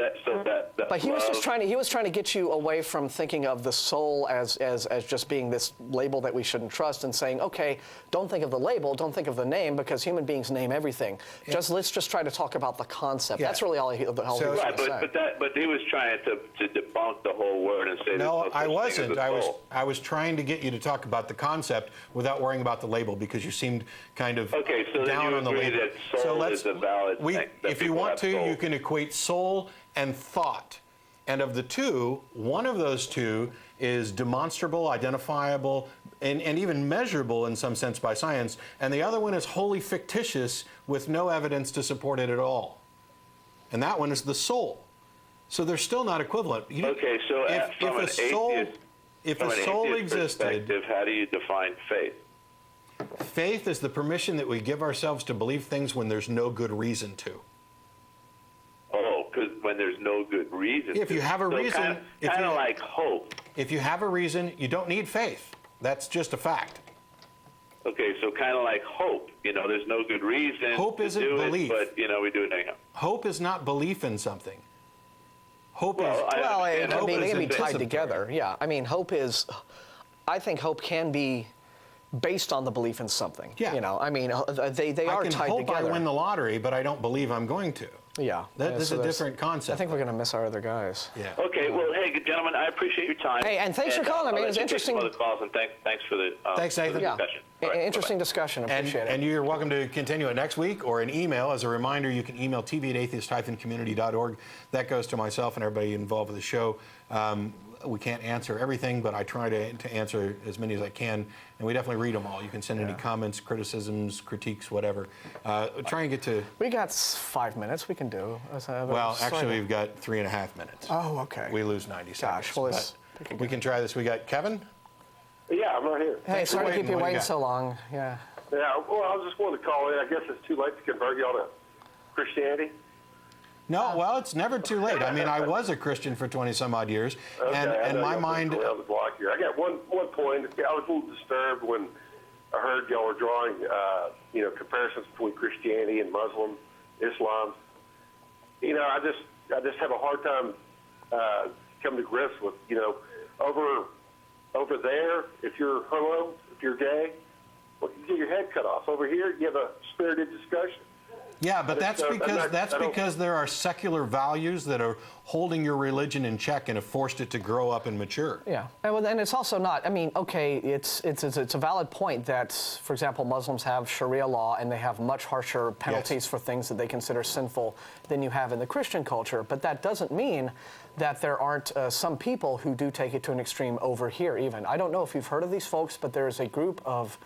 But he was just trying to get you away from thinking of the soul as just being this label that we shouldn't trust, and saying, okay, don't think of the label, don't think of the name, because human beings name everything. Yeah. Let's just try to talk about the concept. Yeah. That's really all he was trying to say. But he was trying to debunk the whole word and say. No, I wasn't. I was trying to get you to talk about the concept without worrying about the label, because you seemed kind of down on the label. That soul is a valid thing. If you want to, you can equate soul and thought. And of the two, one of those two is demonstrable, identifiable, and even measurable in some sense by science. And the other one is wholly fictitious with no evidence to support it at all. And that one is the soul. So they're still not equivalent. Okay, so if a soul existed, how do you define faith? Faith is the permission that we give ourselves to believe things when there's no good reason to. Because when there's no good reason. If you have a reason. Kind of like hope. If you have a reason, you don't need faith. That's just a fact. Okay, so kind of like hope. There's no good reason hope to isn't do belief. It, but, we do it anyhow. Hope is not belief in something. Hope Well, is. I Well, understand they hope can is be tied invisible. together. Yeah, I mean, I think hope can be based on the belief in something. Yeah. You know, I mean, they I are can tied hope together. I win the lottery, but I don't believe I'm going to. Yeah. That is so a there's- different concept. I think we're going to miss our other guys. Yeah. Okay, well, hey, good gentlemen, I appreciate your time. Hey, and thanks for calling. I mean, I'll it was let you take interesting. some other calls, and thanks for the Thanks, Nathan. for the Yeah, discussion. All right, interesting bye-bye. discussion. Appreciate it. And you're welcome to continue it next week or an email. As a reminder, you can email tv@atheist-community.org. That goes to myself and everybody involved with the show. We can't answer everything, but I try to answer as many as I can, and we definitely read them all. You can send any comments, criticisms, critiques, whatever. Try and get to. We got 5 minutes. We can do. Well, actually, we've got 3.5 minutes. Oh, okay. We lose 90 seconds. Gosh, well, let's but we can try this. We got Kevin. Yeah, I'm right here. Hey, Thanks for sorry to keep waiting. you What do you waiting got? so long. Yeah. Yeah, well, I just wanted to call in. I guess it's too late to convert y'all to Christianity. No, well, it's never too late. I mean, I was a Christian for 20 some odd years, Okay, I and know my y'all mind. been around the block here. I got one point. I was a little disturbed when I heard y'all were drawing, comparisons between Christianity and Muslim, Islam. I just have a hard time coming to grips with, over there, if you're homo, if you're gay, well, you get your head cut off. Over here, you have a spirited discussion. Yeah, but that's I'm because not- I don't- because there are secular values that are holding your religion in check and have forced it to grow up and mature. Yeah, and it's also not. I mean, okay, it's a valid point that, for example, Muslims have Sharia law and they have much harsher penalties for things that they consider sinful than you have in the Christian culture. But that doesn't mean that there aren't some people who do take it to an extreme over here. Even I don't know if you've heard of these folks, but there is a group of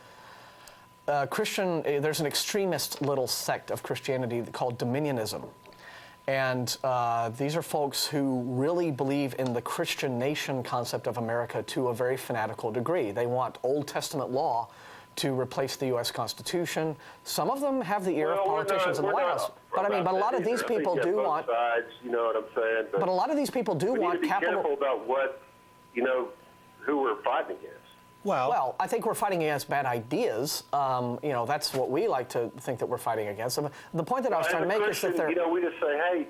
there's an extremist little sect of Christianity called Dominionism. And these are folks who really believe in the Christian nation concept of America to a very fanatical degree. They want Old Testament law to replace the U.S. Constitution. Some of them have the ear of politicians in the White House. But a lot of these people do want. Sides, you know what I'm saying? But a lot of these people do we want need to be capital. careful about what, who we're fighting against. Well, I think we're fighting against bad ideas. That's what we like to think that we're fighting against. And the point that I was trying to make is that they're. We just say, hey,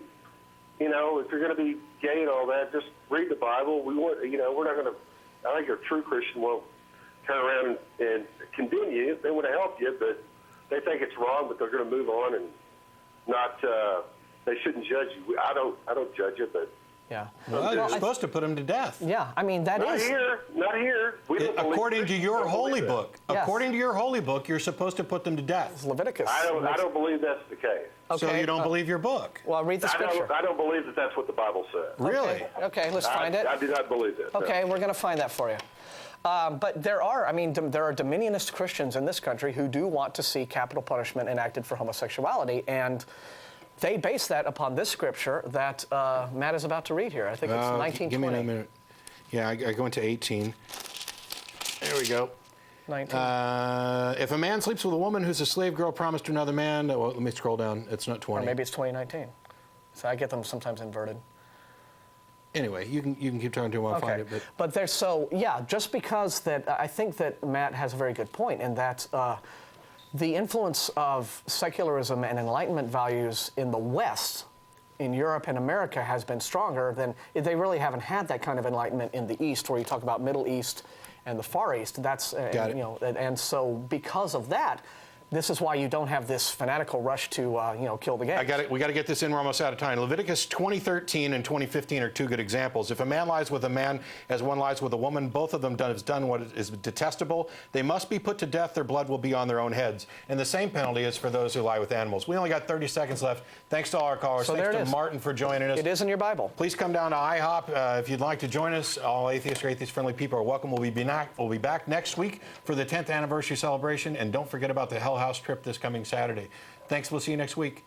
if you're going to be gay and all that, just read the Bible. We want, we're not going to. I think a true Christian won't turn around and condemn you. They want to help you, but they think it's wrong. But they're going to move on and not. They shouldn't judge you. I don't judge you, but. Yeah. Well, you're supposed to put them to death. Yeah, I mean that Not is. not here. We don't believe According to your Christians don't holy believe that. book, Yes. according to your holy book, you're supposed to put them to death. Leviticus. I don't believe that's the case. So Okay, you don't believe your book. Well, read the scripture. I don't believe that that's what the Bible says. Really? Okay, let's find it. I do not believe that. no. Okay, we're going to find that for you. But there are dominionist Christians in this country who do want to see capital punishment enacted for homosexuality, and they base that upon this scripture that Matt is about to read here. I think it's 1920. Give me a minute. Yeah, I go into 18. There we go. 19. If a man sleeps with a woman who's a slave girl promised to another man, well, let me scroll down. It's not 20. Or maybe it's 2019. So I get them sometimes inverted. Anyway, you can keep talking to him while I find Okay, it. but there's just because that I think that Matt has a very good point in that the influence of secularism and Enlightenment values in the West, in Europe and America, has been stronger than they really haven't had that kind of Enlightenment in the East, where you talk about Middle East and the Far East. That's Got it. and so because of that. This is why you don't have this fanatical rush to, kill the gays. We got to get this in. We're almost out of time. Leviticus 20:13 and 20:15 are two good examples. If a man lies with a man as one lies with a woman, both of them have done what is detestable. They must be put to death. Their blood will be on their own heads. And the same penalty is for those who lie with animals. We only got 30 seconds left. Thanks to all our callers. So Thanks there it to is. Martin for joining us. It is in your Bible. Please come down to IHOP if you'd like to join us. All atheists or atheist-friendly people are welcome. We'll be back next week for the 10th anniversary celebration. And don't forget about the Hell House trip this coming Saturday. Thanks. We'll see you next week.